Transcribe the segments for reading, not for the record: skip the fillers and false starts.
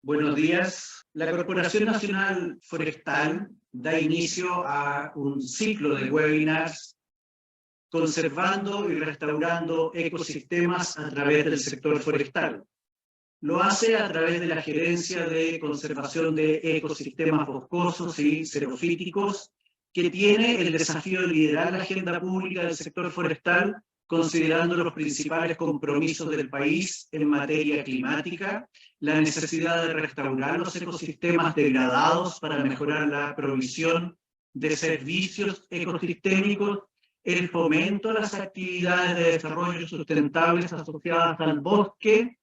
Buenos días. La Corporación Nacional Forestal da inicio a un ciclo de webinars conservando y restaurando ecosistemas a través del sector forestal. Lo hace a través de la Gerencia de Conservación de Ecosistemas Boscosos y Xerofíticos, que tiene el desafío de liderar la agenda pública del sector forestal, considerando los principales compromisos del país en materia climática, la necesidad de restaurar los ecosistemas degradados para mejorar la provisión de servicios ecosistémicos, el fomento a las actividades de desarrollo sustentables asociadas al bosque,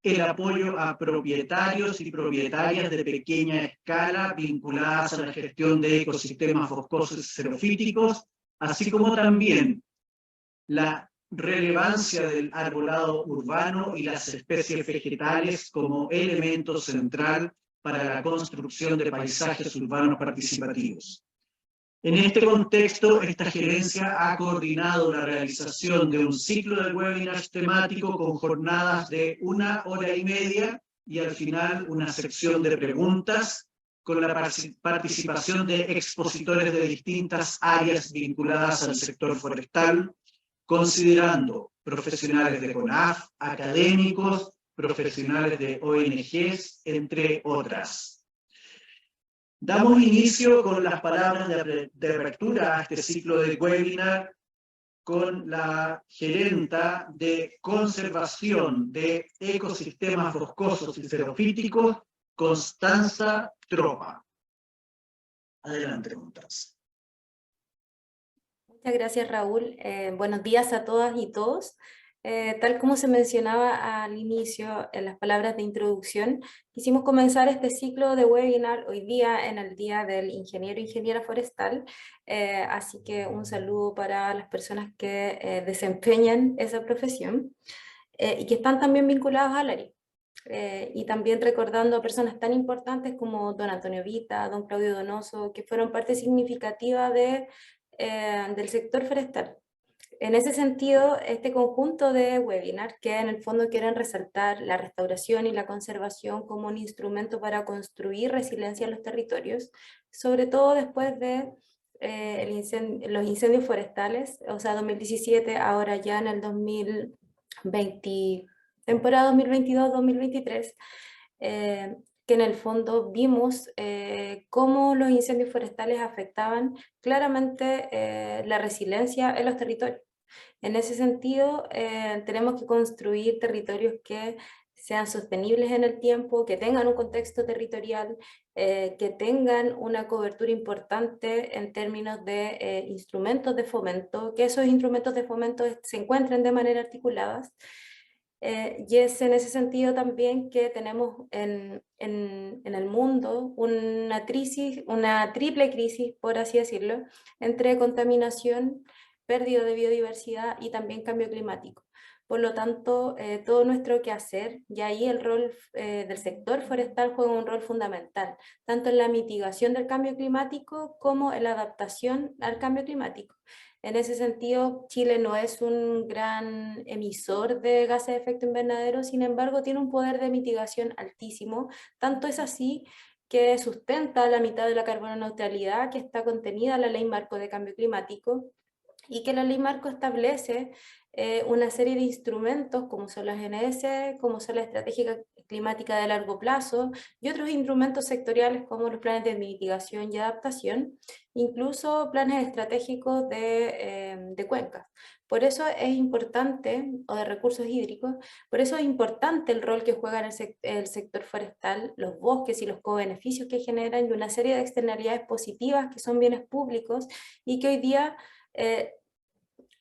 el apoyo a propietarios y propietarias de pequeña escala vinculadas a la gestión de ecosistemas boscosos y xerofíticos, así como también la relevancia del arbolado urbano y las especies vegetales como elemento central para la construcción de paisajes urbanos participativos. En este contexto, esta gerencia ha coordinado la realización de un ciclo de webinars temático con jornadas de 1 hora y media y al final una sección de preguntas con la participación de expositores de distintas áreas vinculadas al sector forestal, considerando profesionales de CONAF, académicos, profesionales de ONGs, entre otras. Damos inicio con las palabras de apertura a este ciclo de webinar con la gerenta de conservación de ecosistemas boscosos y xerofíticos, Constanza Tropa. Adelante, Constanza. Muchas gracias, Raúl. Buenos días a todas y todos. Tal como se mencionaba al inicio en las palabras de introducción, quisimos comenzar este ciclo de webinar hoy día en el Día del Ingeniero e Ingeniera Forestal, así que un saludo para las personas que desempeñan esa profesión y que están también vinculadas al área. Y también recordando a personas tan importantes como don Antonio Vita, don Claudio Donoso, que fueron parte significativa del sector forestal. En ese sentido, este conjunto de webinars que en el fondo quieren resaltar la restauración y la conservación como un instrumento para construir resiliencia en los territorios, sobre todo después de los incendios forestales, o sea, 2017, ahora ya en el 2020, temporada 2022-2023, que en el fondo vimos cómo los incendios forestales afectaban claramente la resiliencia en los territorios. En ese sentido, tenemos que construir territorios que sean sostenibles en el tiempo, que tengan un contexto territorial, que tengan una cobertura importante en términos de instrumentos de fomento, que esos instrumentos de fomento se encuentren de manera articuladas. Y es en ese sentido también que tenemos en el mundo una crisis, una triple crisis, por así decirlo, entre contaminación, pérdida de biodiversidad y también cambio climático. Por lo tanto, todo nuestro quehacer, y ahí el rol del sector forestal juega un rol fundamental, tanto en la mitigación del cambio climático como en la adaptación al cambio climático. En ese sentido, Chile no es un gran emisor de gases de efecto invernadero, sin embargo, tiene un poder de mitigación altísimo. Tanto es así que sustenta la mitad de la carbono neutralidad que está contenida en la Ley Marco de Cambio Climático, y que la Ley Marco establece una serie de instrumentos como son las GNS, como son la Estrategia Climática de Largo Plazo y otros instrumentos sectoriales como los planes de mitigación y adaptación, incluso planes estratégicos de cuencas. Por eso es importante, o de recursos hídricos, por eso es importante el rol que juega en el sector forestal, los bosques y los co-beneficios que generan y una serie de externalidades positivas que son bienes públicos y que hoy día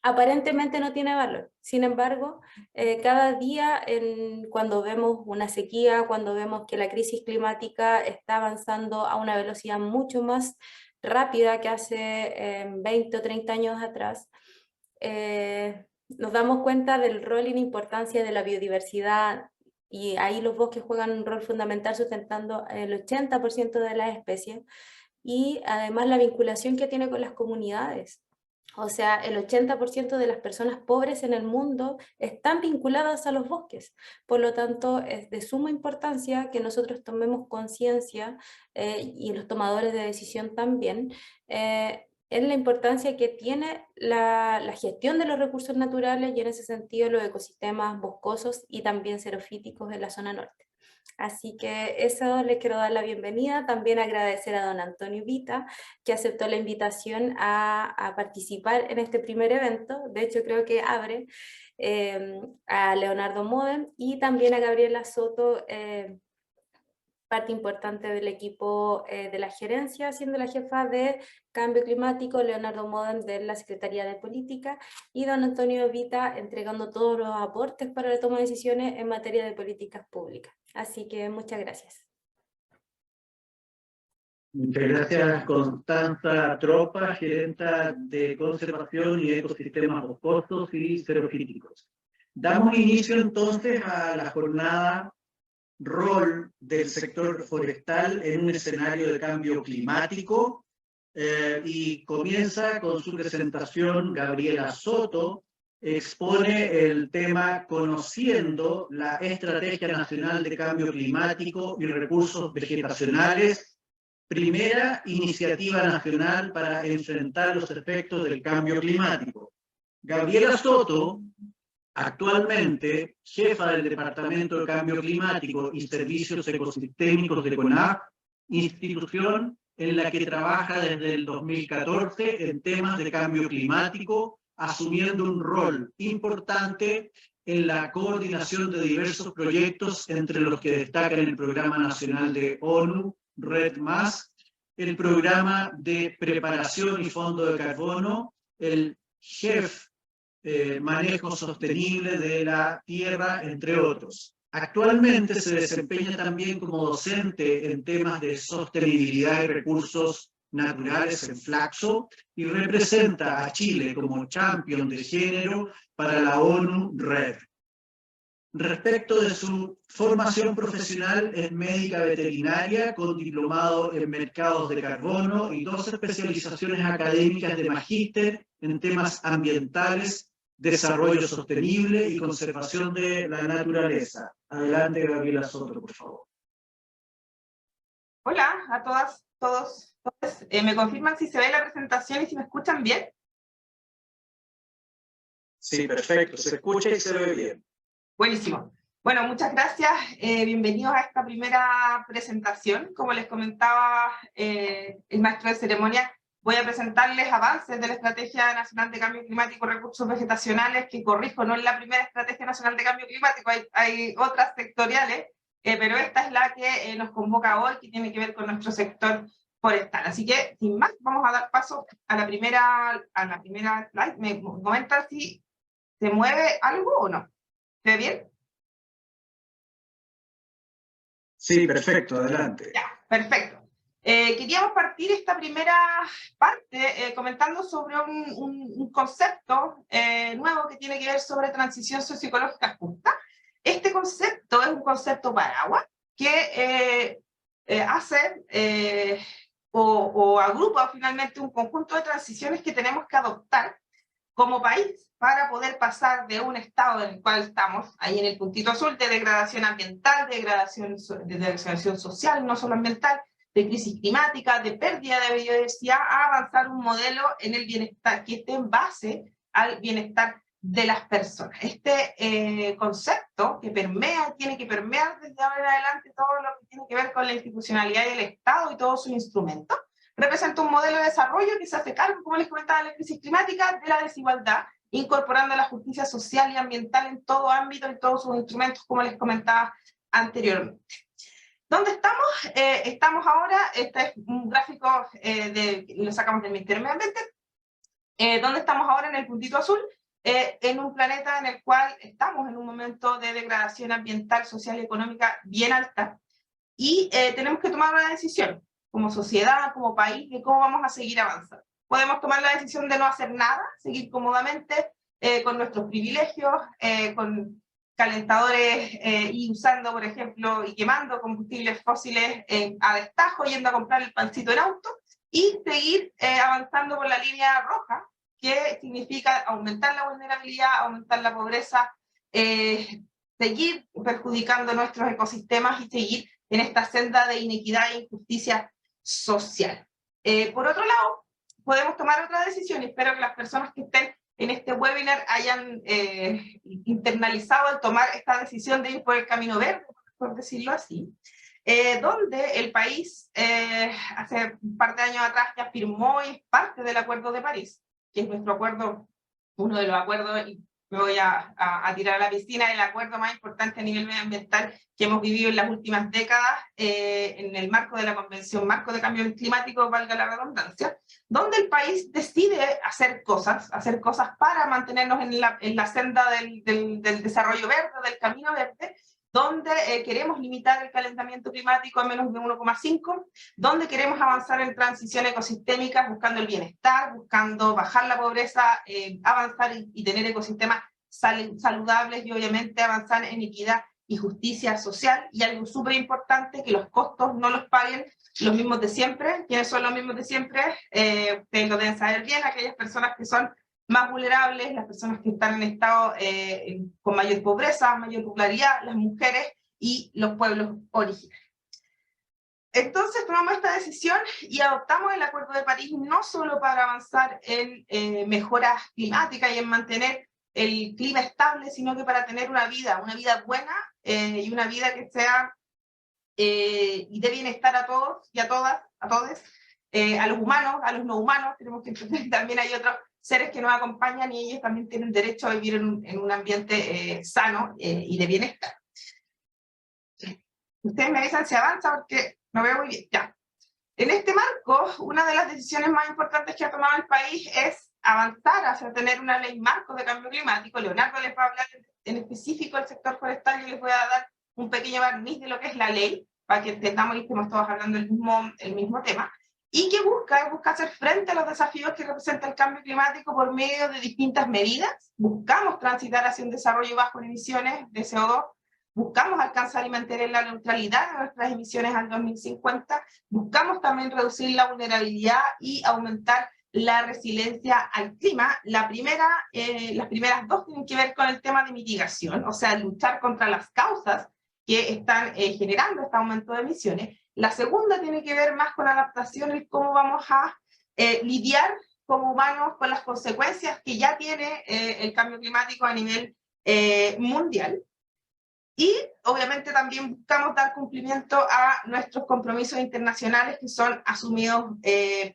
aparentemente no tiene valor. Sin embargo, cada día cuando vemos una sequía, cuando vemos que la crisis climática está avanzando a una velocidad mucho más rápida que hace 20 o 30 años atrás, nos damos cuenta del rol y la importancia de la biodiversidad, y ahí los bosques juegan un rol fundamental sustentando el 80% de las especies, y además la vinculación que tiene con las comunidades. O sea, el 80% de las personas pobres en el mundo están vinculadas a los bosques. Por lo tanto, es de suma importancia que nosotros tomemos conciencia, y los tomadores de decisión también, en la importancia que tiene la gestión de los recursos naturales y en ese sentido los ecosistemas boscosos y también xerofíticos en la zona norte. Así que eso, les quiero dar la bienvenida, también agradecer a don Antonio Vita, que aceptó la invitación a participar en este primer evento. De hecho creo que abre, a Leonardo Moden y también a Gabriela Soto, parte importante del equipo, de la gerencia, siendo la jefa de Cambio Climático, Leonardo Moden de la Secretaría de Política, y don Antonio Vita entregando todos los aportes para la toma de decisiones en materia de políticas públicas. Así que muchas gracias. Muchas gracias, Constanza Tropa, gerenta de conservación y ecosistemas boscosos y xerofíticos. Damos inicio entonces a la jornada rol del sector forestal en un escenario de cambio climático, y comienza con su presentación Gabriela Soto. Expone el tema Conociendo la Estrategia Nacional de Cambio Climático y Recursos Vegetacionales, primera iniciativa nacional para enfrentar los efectos del cambio climático. Gabriela Soto, actualmente jefa del Departamento de Cambio Climático y Servicios Ecosistémicos de CONAF, institución en la que trabaja desde el 2014 en temas de cambio climático, asumiendo un rol importante en la coordinación de diversos proyectos, entre los que destacan el Programa Nacional de ONU, RED+, el Programa de Preparación y Fondo de Carbono, el GEF, manejo sostenible de la tierra, entre otros. Actualmente se desempeña también como docente en temas de sostenibilidad y recursos naturales en Flaxo y representa a Chile como champion de género para la ONU RED. Respecto de su formación profesional, es médica veterinaria con diplomado en mercados de carbono y 2 especializaciones académicas de magíster en temas ambientales, desarrollo sostenible y conservación de la naturaleza. Adelante, Gabriela Soto, por favor. Hola a todas, todos. ¿Me confirman si se ve la presentación y si me escuchan bien? Sí, perfecto. Se escucha y se ve bien. Buenísimo. Bueno, muchas gracias. Bienvenidos a esta primera presentación. Como les comentaba el maestro de ceremonia, voy a presentarles avances de la Estrategia Nacional de Cambio Climático y Recursos Vegetacionales, que corrijo, no es la primera Estrategia Nacional de Cambio Climático, hay otras sectoriales, pero esta es la que nos convoca hoy, que tiene que ver con nuestro sector forestal. Así que, sin más, vamos a dar paso a la primera slide. ¿Me comentan si se mueve algo o no? ¿Se ve bien? Sí, perfecto, adelante. Ya, perfecto. Queríamos partir esta primera parte comentando sobre un concepto nuevo que tiene que ver sobre transición socioecológica justa. Este concepto es un concepto paraguas que hace o agrupa finalmente un conjunto de transiciones que tenemos que adoptar como país para poder pasar de un estado en el cual estamos, ahí en el puntito azul, de degradación ambiental, de degradación social, no solo ambiental, de crisis climática, de pérdida de biodiversidad, a avanzar un modelo en el bienestar que esté en base al bienestar de las personas. Este concepto que permea, tiene que permear desde ahora en adelante todo lo que tiene que ver con la institucionalidad del Estado y todos sus instrumentos, representa un modelo de desarrollo que se hace cargo, como les comentaba, de la crisis climática, de la desigualdad, incorporando la justicia social y ambiental en todo ámbito, en todos sus instrumentos, como les comentaba anteriormente. ¿Dónde estamos? Estamos ahora, este es un gráfico lo sacamos del Ministerio de Medio Ambiente, ¿dónde estamos ahora en el puntito azul? En un planeta en el cual estamos en un momento de degradación ambiental, social y económica bien alta, y tenemos que tomar una decisión, como sociedad, como país, de cómo vamos a seguir avanzando. Podemos tomar la decisión de no hacer nada, seguir cómodamente con nuestros privilegios, con calentadores y usando, por ejemplo, y quemando combustibles fósiles a destajo, yendo a comprar el pancito en auto, y seguir avanzando por la línea roja, que significa aumentar la vulnerabilidad, aumentar la pobreza, seguir perjudicando nuestros ecosistemas y seguir en esta senda de inequidad e injusticia social. Por otro lado, podemos tomar otra decisión, y espero que las personas que estén en este webinar hayan internalizado el tomar esta decisión de ir por el camino verde, por decirlo así, donde el país hace un par de años atrás ya firmó y es parte del Acuerdo de París, que es nuestro acuerdo, uno de los acuerdos, y me voy a tirar a la piscina, el acuerdo más importante a nivel medioambiental que hemos vivido en las últimas décadas, en el marco de la Convención Marco de Cambio Climático, valga la redundancia, donde el país decide hacer cosas para mantenernos en la senda del desarrollo verde, del camino verde, donde queremos limitar el calentamiento climático a menos de 1,5, donde queremos avanzar en transición ecosistémica, buscando el bienestar, buscando bajar la pobreza, avanzar y tener ecosistemas saludables, y obviamente avanzar en equidad y justicia social, y algo súper importante, que los costos no los paguen los mismos de siempre. ¿Quiénes son los mismos de siempre? Ustedes lo deben saber bien, aquellas personas que son más vulnerables, las personas que están en estado con mayor pobreza, mayor popularidad, las mujeres y los pueblos originarios. Entonces tomamos esta decisión y adoptamos el Acuerdo de París no solo para avanzar en mejoras climáticas y en mantener el clima estable, sino que para tener una vida buena y una vida que sea y de bienestar a todos y a todas, a todos, a los humanos, a los no humanos. Tenemos que entender que también hay otros seres que nos acompañan y ellos también tienen derecho a vivir en un ambiente sano y de bienestar. Ustedes me avisan si avanza porque no veo muy bien. Ya. En este marco, una de las decisiones más importantes que ha tomado el país es avanzar hacia tener una ley marco de cambio climático. Leonardo les va a hablar en específico del sector forestal, y les voy a dar un pequeño barniz de lo que es la ley, para que entendamos y estemos todos hablando el mismo tema, y que busca hacer frente a los desafíos que representa el cambio climático por medio de distintas medidas. Buscamos transitar hacia un desarrollo bajo en emisiones de CO2, buscamos alcanzar y mantener la neutralidad de nuestras emisiones al 2050, buscamos también reducir la vulnerabilidad y aumentar la resiliencia al clima. Las primeras dos tienen que ver con el tema de mitigación, o sea, luchar contra las causas que están generando este aumento de emisiones. La segunda tiene que ver más con adaptación y cómo vamos a lidiar como humanos con las consecuencias que ya tiene el cambio climático a nivel mundial. Y obviamente también buscamos dar cumplimiento a nuestros compromisos internacionales que son asumidos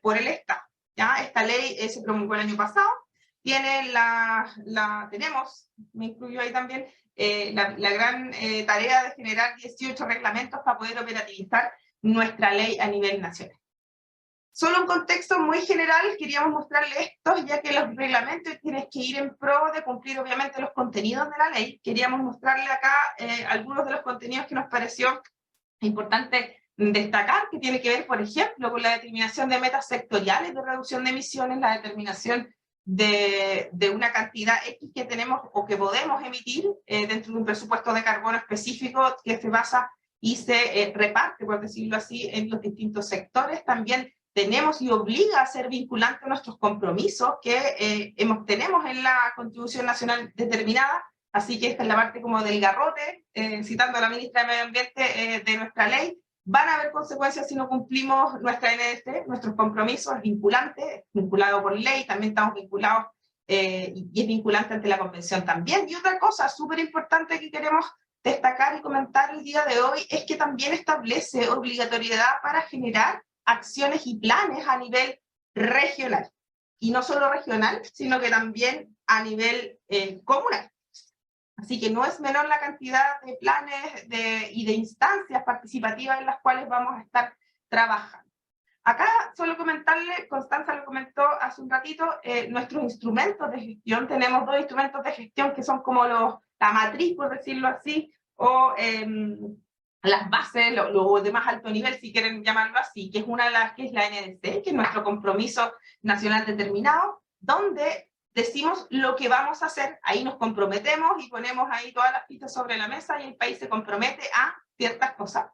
por el Estado. ¿Ya? Esta ley se promulgó el año pasado, tenemos, me incluyo ahí también, la gran tarea de generar 18 reglamentos para poder operativizar nuestra ley a nivel nacional. Solo un contexto muy general, queríamos mostrarles esto, ya que los reglamentos tienen que ir en pro de cumplir obviamente los contenidos de la ley. Queríamos mostrarles acá algunos de los contenidos que nos pareció importante destacar, que tiene que ver, por ejemplo, con la determinación de metas sectoriales de reducción de emisiones, la determinación de una cantidad X que tenemos o que podemos emitir dentro de un presupuesto de carbono específico que se basa y se reparte, por decirlo así, en los distintos sectores. También tenemos y obliga a ser vinculante nuestros compromisos que tenemos en la Contribución Nacional determinada. Así que esta es la parte como del garrote, citando a la ministra de Medio Ambiente de nuestra ley. Van a haber consecuencias si no cumplimos nuestra NDC, nuestros compromisos vinculantes, vinculado por ley, también estamos vinculados y es vinculante ante la Convención también. Y otra cosa súper importante que queremos destacar y comentar el día de hoy es que también establece obligatoriedad para generar acciones y planes a nivel regional. Y no solo regional, sino que también a nivel comunal. Así que no es menor la cantidad de planes y de instancias participativas en las cuales vamos a estar trabajando. Acá solo comentarle, Constanza lo comentó hace un ratito, nuestros instrumentos de gestión. Tenemos dos instrumentos de gestión que son como la matriz, por decirlo así, o las bases, lo de más alto nivel, si quieren llamarlo así, que es una de las que es la NDC, que es nuestro compromiso nacional determinado, donde decimos lo que vamos a hacer, ahí nos comprometemos y ponemos ahí todas las pistas sobre la mesa y el país se compromete a ciertas cosas.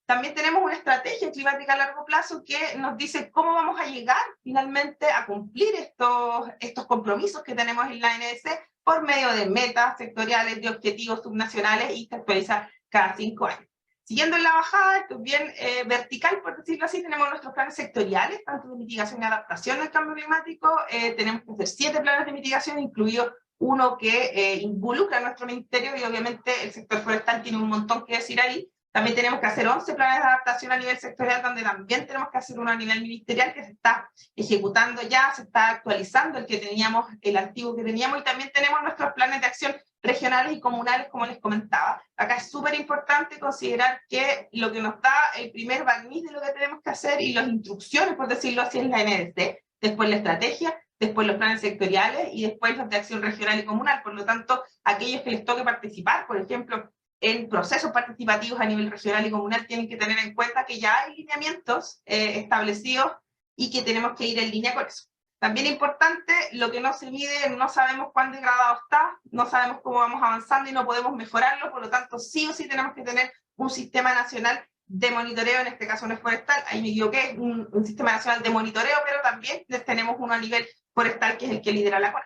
También tenemos una estrategia climática a largo plazo que nos dice cómo vamos a llegar finalmente a cumplir estos compromisos que tenemos en la NDC por medio de metas sectoriales, de objetivos subnacionales y se actualiza cada 5 años. Siguiendo en la bajada, esto es bien vertical, por decirlo así, tenemos nuestros planes sectoriales, tanto de mitigación y adaptación al cambio climático. Tenemos que hacer 7 planes de mitigación, incluido uno que involucra a nuestro ministerio, y obviamente el sector forestal tiene un montón que decir ahí. También tenemos que hacer 11 planes de adaptación a nivel sectorial, donde también tenemos que hacer uno a nivel ministerial, que se está ejecutando ya, se está actualizando el que teníamos, el antiguo que teníamos, y también tenemos nuestros planes de acción regionales y comunales, como les comentaba. Acá es súper importante considerar que lo que nos da el primer barniz de lo que tenemos que hacer y las instrucciones, por decirlo así, es la NDC, después la estrategia, después los planes sectoriales y después los de acción regional y comunal. Por lo tanto, aquellos que les toque participar, por ejemplo, en procesos participativos a nivel regional y comunal, tienen que tener en cuenta que ya hay lineamientos establecidos y que tenemos que ir en línea con eso. También importante, lo que no se mide, no sabemos cuán degradado está, no sabemos cómo vamos avanzando y no podemos mejorarlo, por lo tanto sí o sí tenemos que tener un sistema nacional de monitoreo, en este caso no es forestal, ahí me equivoqué, un sistema nacional de monitoreo, pero también tenemos uno a nivel forestal que es el que lidera la CONA.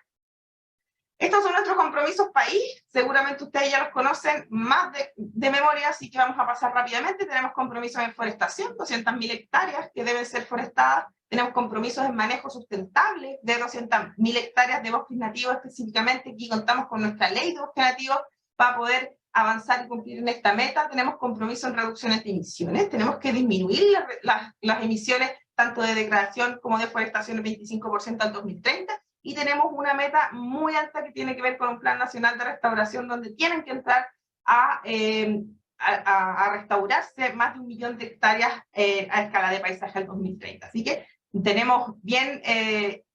Estos son nuestros compromisos país, seguramente ustedes ya los conocen más de memoria, así que vamos a pasar rápidamente. Tenemos compromisos en forestación, 200.000 hectáreas que deben ser forestadas. Tenemos compromisos en manejo sustentable de 200.000 hectáreas de bosques nativos específicamente. Aquí contamos con nuestra ley de bosques nativos para poder avanzar y cumplir en esta meta. Tenemos compromisos en reducciones de emisiones. Tenemos que disminuir las emisiones tanto de degradación como de forestación el 25% al 2030. Y tenemos una meta muy alta que tiene que ver con un plan nacional de restauración donde tienen que entrar a restaurarse más de 1 millón de hectáreas a escala de paisaje al 2030. Así que tenemos bien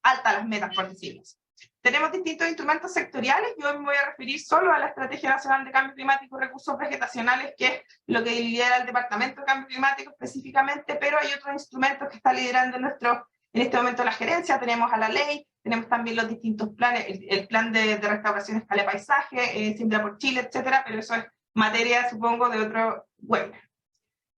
altas las metas, por decirlo así. Tenemos distintos instrumentos sectoriales. Yo me voy a referir solo a la Estrategia Nacional de Cambio Climático y Recursos Vegetacionales, que es lo que lidera el Departamento de Cambio Climático específicamente, pero hay otros instrumentos que está liderando en este momento la gerencia. Tenemos a la ley, tenemos también los distintos planes, el plan de restauración a escala de paisaje, Siembra por Chile, etcétera, pero eso es materia, supongo, de otro webinar.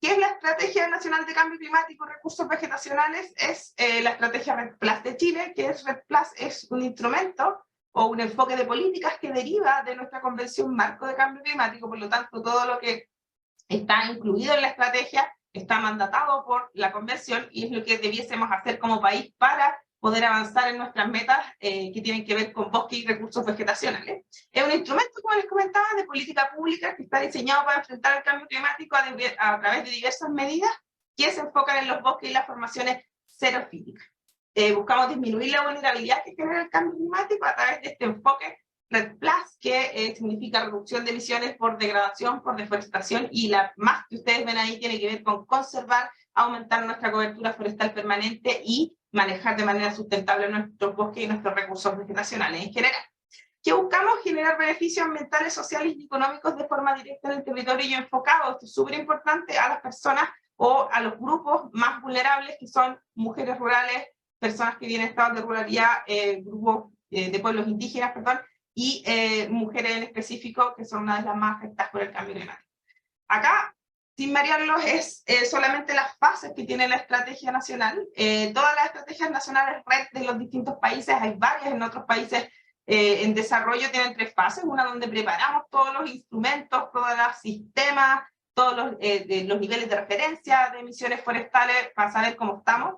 ¿Qué es la Estrategia Nacional de Cambio Climático y Recursos Vegetacionales? Es la estrategia Red Plus de Chile, que es Red Plus, es un instrumento o un enfoque de políticas que deriva de nuestra Convención Marco de Cambio Climático. Por lo tanto, todo lo que está incluido en la estrategia está mandatado por la Convención y es lo que debiésemos hacer como país para poder avanzar en nuestras metas que tienen que ver con bosques y recursos vegetacionales. Es un instrumento, como les comentaba, de política pública que está diseñado para enfrentar el cambio climático a través de diversas medidas que se enfocan en los bosques y las formaciones xerofílicas. Buscamos disminuir la vulnerabilidad que genera el cambio climático a través de este enfoque Red Plus, que significa reducción de emisiones por degradación, por deforestación, y la más que ustedes ven ahí tiene que ver con conservar, aumentar nuestra cobertura forestal permanente y manejar de manera sustentable nuestros bosques y nuestros recursos vegetacionales en general. ¿Qué buscamos? Generar beneficios ambientales, sociales y económicos de forma directa en el territorio y enfocado, esto es súper importante, a las personas o a los grupos más vulnerables, que son mujeres rurales, personas que vienen en estados de ruralidad, grupos de pueblos indígenas, perdón, y mujeres en específico, que son una de las más afectadas por el cambio climático. Acá, sin marearlos, es solamente las fases que tiene la estrategia nacional. Todas las estrategias nacionales red de los distintos países, hay varias en otros países en desarrollo, tienen 3 fases, una donde preparamos todos los instrumentos, todos los sistemas, todos los niveles de referencia de emisiones forestales para saber cómo estamos,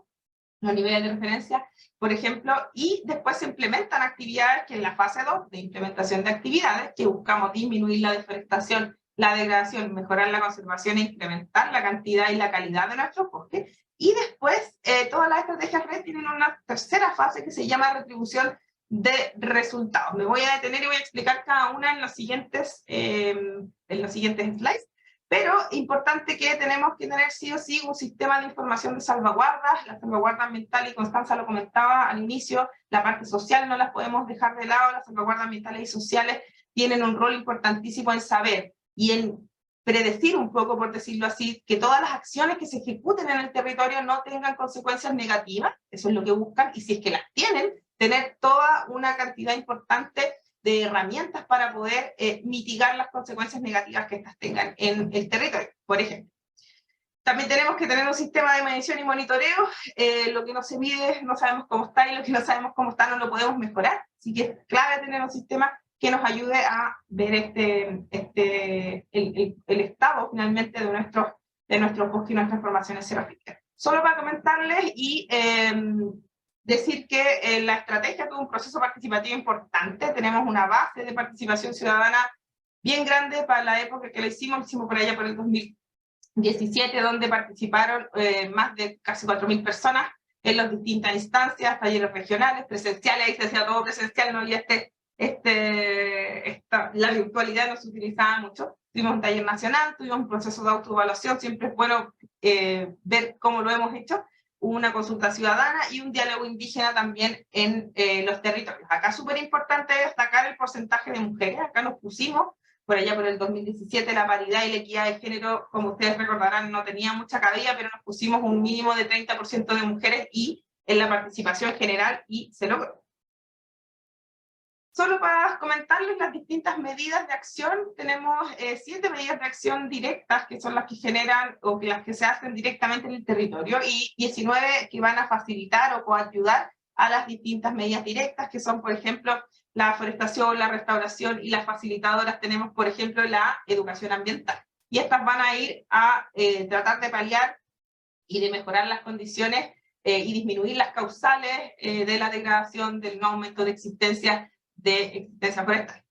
los niveles de referencia, por ejemplo, y después se implementan actividades que en la fase 2 de implementación de actividades, que buscamos disminuir la deforestación, la degradación, mejorar la conservación e incrementar la cantidad y la calidad de nuestros bosques. Y después, todas las estrategias red tienen una tercera fase que se llama retribución de resultados. Me voy a detener y voy a explicar cada una en los siguientes slides. Pero importante que tenemos que tener sí o sí un sistema de información de salvaguardas, la salvaguarda ambiental, y Constanza lo comentaba al inicio, la parte social no las podemos dejar de lado, las salvaguardas ambientales y sociales tienen un rol importantísimo en saber y en predecir un poco, por decirlo así, que todas las acciones que se ejecuten en el territorio no tengan consecuencias negativas, eso es lo que buscan, y si es que las tienen, tener toda una cantidad importante de herramientas para poder mitigar las consecuencias negativas que estas tengan en el territorio. Por ejemplo, También tenemos que tener un sistema de medición y monitoreo. Lo que no se mide no sabemos cómo está, y lo que no sabemos cómo está no lo podemos mejorar. Así que es clave tener un sistema que nos ayude a ver el estado finalmente de nuestros bosques y nuestras formaciones xerófilas. Solo para comentarles y decir que la estrategia tuvo un proceso participativo importante. Tenemos una base de participación ciudadana bien grande para la época que lo hicimos por allá por el 2017, donde participaron más de casi 4.000 personas en las distintas instancias, talleres regionales, presenciales, ahí se hacía todo presencial, no había la virtualidad no se utilizaba mucho. Tuvimos un taller nacional, tuvimos un proceso de autoevaluación, siempre es bueno ver cómo lo hemos hecho, una consulta ciudadana y un diálogo indígena también en los territorios. Acá es súper importante destacar el porcentaje de mujeres. Acá nos pusimos, por allá por el 2017, la paridad y la equidad de género, como ustedes recordarán, no tenía mucha cabida, pero nos pusimos un mínimo de 30% de mujeres y en la participación general, y se logró. Solo para comentarles las distintas medidas de acción, tenemos 7 medidas de acción directas, que son las que generan o que las que se hacen directamente en el territorio, y 19 que van a facilitar o coayudar a las distintas medidas directas, que son, por ejemplo, la forestación, la restauración, y las facilitadoras tenemos, por ejemplo, la educación ambiental. Y estas van a ir a tratar de paliar y de mejorar las condiciones y disminuir las causales de la degradación, del no aumento de existencia forestal.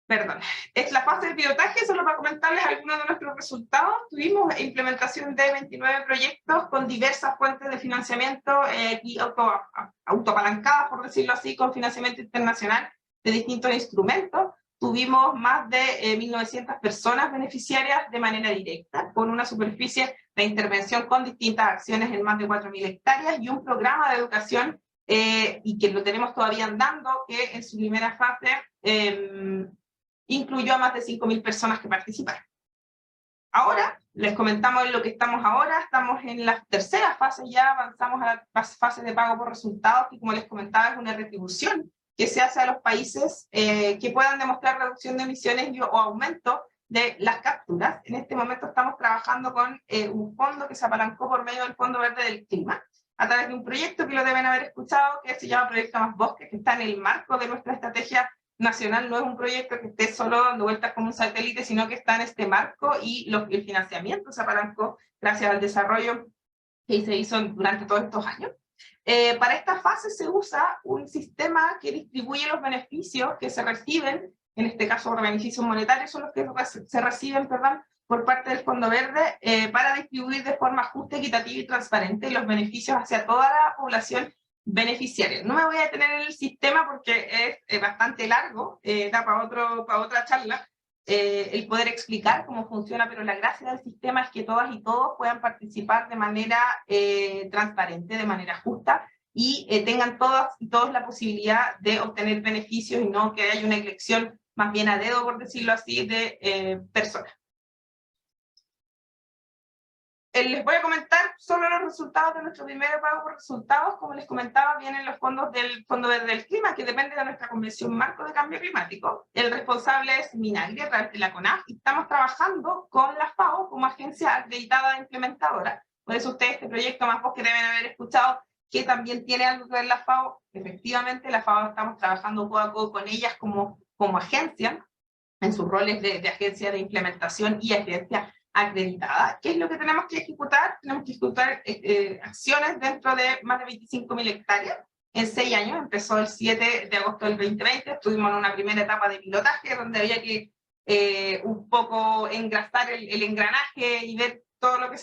Perdón. Es la fase de pilotaje, solo para comentarles algunos de nuestros resultados. Tuvimos implementación de 29 proyectos con diversas fuentes de financiamiento y autoapalancadas, por decirlo así, con financiamiento internacional de distintos instrumentos. Tuvimos más de 1.900 personas beneficiarias de manera directa, con una superficie de intervención con distintas acciones en más de 4.000 hectáreas y un programa de educación y que lo tenemos todavía andando, que en su primera fase incluyó a más de 5.000 personas que participaron. Ahora, les comentamos en lo que estamos ahora, estamos en la tercera fase ya, avanzamos a la fase de pago por resultados, que como les comentaba es una retribución que se hace a los países que puedan demostrar reducción de emisiones o aumento de las capturas. En este momento estamos trabajando con un fondo que se apalancó por medio del Fondo Verde del Clima, a través de un proyecto que lo deben haber escuchado, que se llama Proyecto Más Bosque, que está en el marco de nuestra estrategia nacional. No es un proyecto que esté solo dando vueltas como un satélite, sino que está en este marco, y el financiamiento se apalancó gracias al desarrollo que se hizo durante todos estos años. Para esta fase se usa un sistema que distribuye los beneficios que se reciben, en este caso los beneficios monetarios son los que se reciben, por parte del Fondo Verde, para distribuir de forma justa, equitativa y transparente los beneficios hacia toda la población beneficiaria. No me voy a detener en el sistema porque es bastante largo, da para otra charla, el poder explicar cómo funciona, pero la gracia del sistema es que todas y todos puedan participar de manera transparente, de manera justa, y tengan todas y todos la posibilidad de obtener beneficios y no que haya una elección más bien a dedo, por decirlo así, de personas. Les voy a comentar solo los resultados de nuestro primer pago por resultados. Como les comentaba, vienen los fondos del Fondo Verde del Clima, que depende de nuestra Convención Marco de Cambio Climático. El responsable es Minagri, a través de la CONAF, y estamos trabajando con la FAO como agencia acreditada implementadora. Por eso ustedes este proyecto Más Bosque deben haber escuchado que también tiene algo que ver la FAO. Efectivamente, la FAO estamos trabajando codo a codo con ellas como agencia, en sus roles de agencia de implementación y agencia acreditada. ¿Qué es lo que tenemos que ejecutar? Tenemos que ejecutar acciones dentro de más de 25.000 hectáreas en 6 años. Empezó el 7 de agosto del 2020, estuvimos en una primera etapa de pilotaje donde había que un poco engrasar el engranaje y ver todo lo que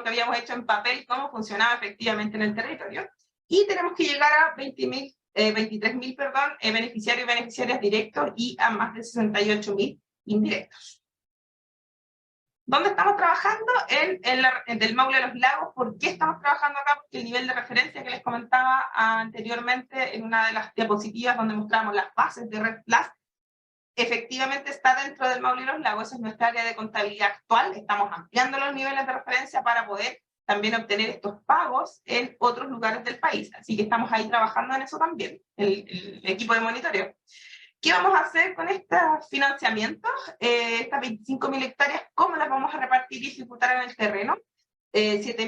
habíamos hecho en papel, cómo funcionaba efectivamente en el territorio. Y tenemos que llegar a 23.000 beneficiarios y beneficiarias directos y a más de 68.000 indirectos. ¿Dónde estamos trabajando? En el Maule de los Lagos. ¿Por qué estamos trabajando acá? Porque el nivel de referencia que les comentaba anteriormente en una de las diapositivas donde mostramos las bases de Red Plus, efectivamente está dentro del Maule de los Lagos. Esa es nuestra área de contabilidad actual. Estamos ampliando los niveles de referencia para poder también obtener estos pagos en otros lugares del país. Así que estamos ahí trabajando en eso también, el equipo de monitoreo. ¿Qué vamos a hacer con estos financiamientos? Estas 25.000 hectáreas, ¿cómo las vamos a repartir y ejecutar en el terreno?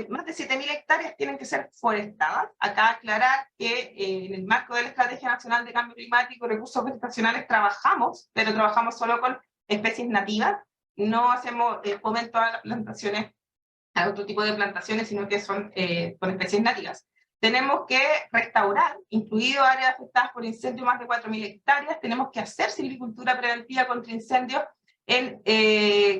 Más de 7.000 hectáreas tienen que ser forestadas. Acá aclarar que en el marco de la Estrategia Nacional de Cambio Climático y Recursos Vegetacionales trabajamos, pero trabajamos solo con especies nativas. No hacemos fomento a las plantaciones, a otro tipo de plantaciones, sino que son con especies nativas. Tenemos que restaurar, incluido áreas afectadas por incendio, más de 4.000 hectáreas. Tenemos que hacer silvicultura preventiva contra incendios en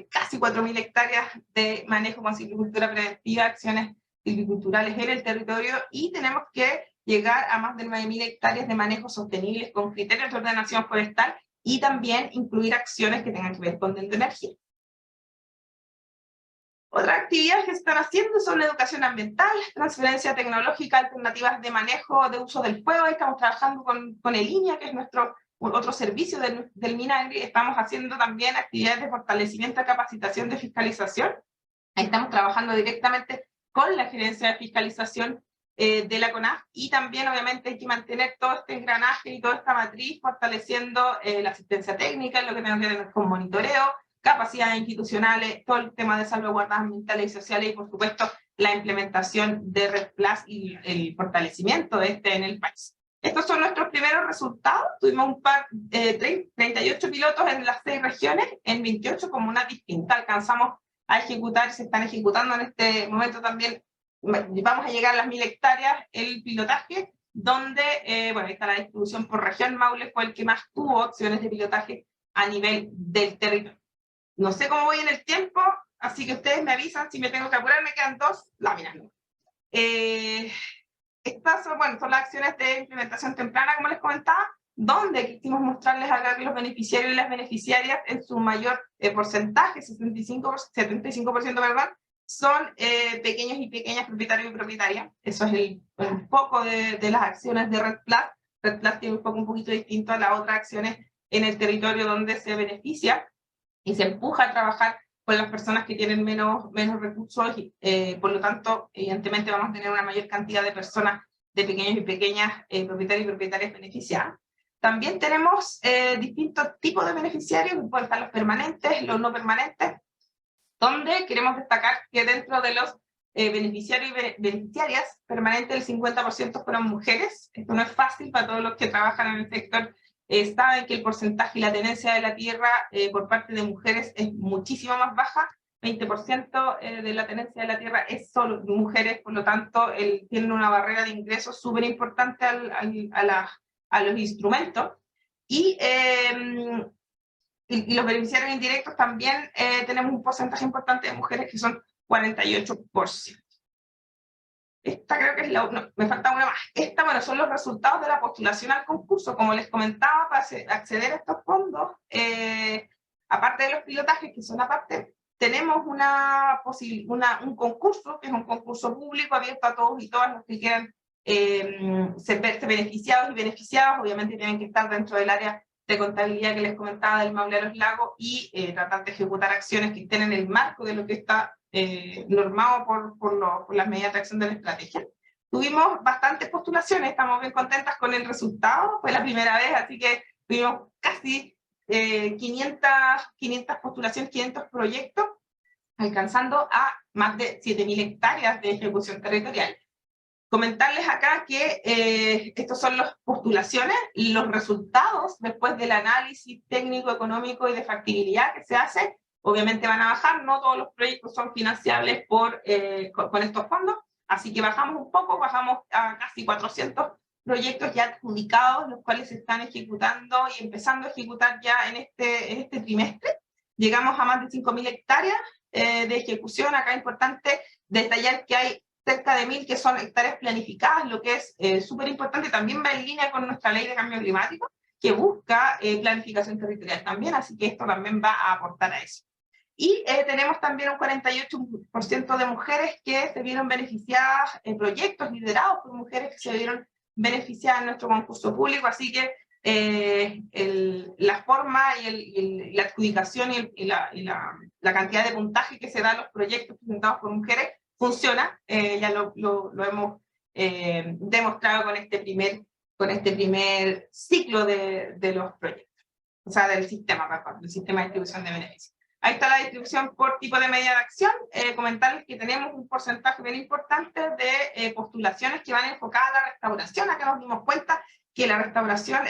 casi 4.000 hectáreas de manejo con silvicultura preventiva, acciones silviculturales en el territorio, y tenemos que llegar a más de 9.000 hectáreas de manejo sostenibles con criterios de ordenación forestal, y también incluir acciones que tengan que ver con el de energía. Otras actividades que se están haciendo son la educación ambiental, transferencia tecnológica, alternativas de manejo de uso del fuego. Estamos trabajando con ELINEA, que es nuestro otro servicio del MINAGRI. Estamos haciendo también actividades de fortalecimiento, capacitación de fiscalización. Estamos trabajando directamente con la gerencia de fiscalización de la CONAF, y también obviamente hay que mantener todo este engranaje y toda esta matriz, fortaleciendo la asistencia técnica, lo que tenemos que ver con monitoreo, capacidades institucionales, todo el tema de salvaguardas ambientales y sociales, y por supuesto la implementación de Red Plus y el fortalecimiento de este en el país. Estos son nuestros primeros resultados. Tuvimos 38 pilotos en las 6 regiones, en 28 comunas distintas. Alcanzamos a ejecutar, se están ejecutando en este momento también, vamos a llegar a las 1.000 hectáreas el pilotaje, donde, bueno, ahí está la distribución por región. Maule fue el que más tuvo opciones de pilotaje a nivel del territorio. No sé cómo voy en el tiempo, así que ustedes me avisan si me tengo que apurar. Me quedan 2 láminas. Estas son, bueno, son las acciones de implementación temprana, como les comentaba, donde quisimos mostrarles acá que los beneficiarios y las beneficiarias en su mayor porcentaje, 75%, ¿verdad?, son pequeños y pequeñas propietarios y propietarias. Eso es el foco de las acciones de Red Plus. Red Plus tiene un foco un poquito distinto a las otras acciones en el territorio donde se beneficia y se empuja a trabajar con las personas que tienen menos recursos, y por lo tanto, evidentemente vamos a tener una mayor cantidad de personas, de pequeños y pequeñas propietarios y propietarias beneficiadas. También tenemos distintos tipos de beneficiarios, pueden estar los permanentes, los no permanentes, donde queremos destacar que dentro de los beneficiarios y beneficiarias permanentes, el 50% fueron mujeres. Esto no es fácil para todos los que trabajan en el sector. Saben que el porcentaje y la tenencia de la tierra por parte de mujeres es muchísimo más baja. 20% de la tenencia de la tierra es solo mujeres, por lo tanto tienen una barrera de ingresos súper importante a los instrumentos. Y los beneficiarios indirectos también tenemos un porcentaje importante de mujeres, que son 48%. Esta creo que es no, me falta una más. Esta, bueno, son los resultados de la postulación al concurso. Como les comentaba, para acceder a estos fondos, aparte de los pilotajes, que son aparte, tenemos un concurso, que es un concurso público abierto a todos y todas los que quieran ser beneficiados y beneficiadas. Obviamente tienen que estar dentro del área de contabilidad que les comentaba del Maule a los Lagos, y tratar de ejecutar acciones que estén en el marco de lo que está normado por las medidas de acción de la estrategia. Tuvimos bastantes postulaciones, estamos bien contentas con el resultado, fue la primera vez, así que tuvimos casi 500 postulaciones, 500 proyectos, alcanzando a más de 7.000 hectáreas de ejecución territorial. Comentarles acá que estos son las postulaciones, los resultados después del análisis técnico, económico y de factibilidad que se hace, obviamente van a bajar. No todos los proyectos son financiables con estos fondos, así que bajamos un poco, bajamos a casi 400 proyectos ya adjudicados, los cuales se están ejecutando y empezando a ejecutar ya en este trimestre. Llegamos a más de 5.000 hectáreas de ejecución. Acá es importante detallar que hay cerca de 1.000 que son hectáreas planificadas, lo que es súper importante. También va en línea con nuestra ley de cambio climático, que busca planificación territorial también, así que esto también va a aportar a eso. Y tenemos también un 48% de mujeres que se vieron beneficiadas en proyectos liderados por mujeres que se vieron beneficiadas en nuestro concurso público, así que la forma y la adjudicación y la cantidad de puntaje que se da a los proyectos presentados por mujeres funciona. Ya lo hemos demostrado con este primer ciclo de los proyectos. o sea, del sistema, perdón, del sistema de distribución de beneficios. Ahí está la distribución por tipo de medida de acción. Comentarles que tenemos un porcentaje bien importante de postulaciones que van enfocadas a la restauración. Acá nos dimos cuenta que la restauración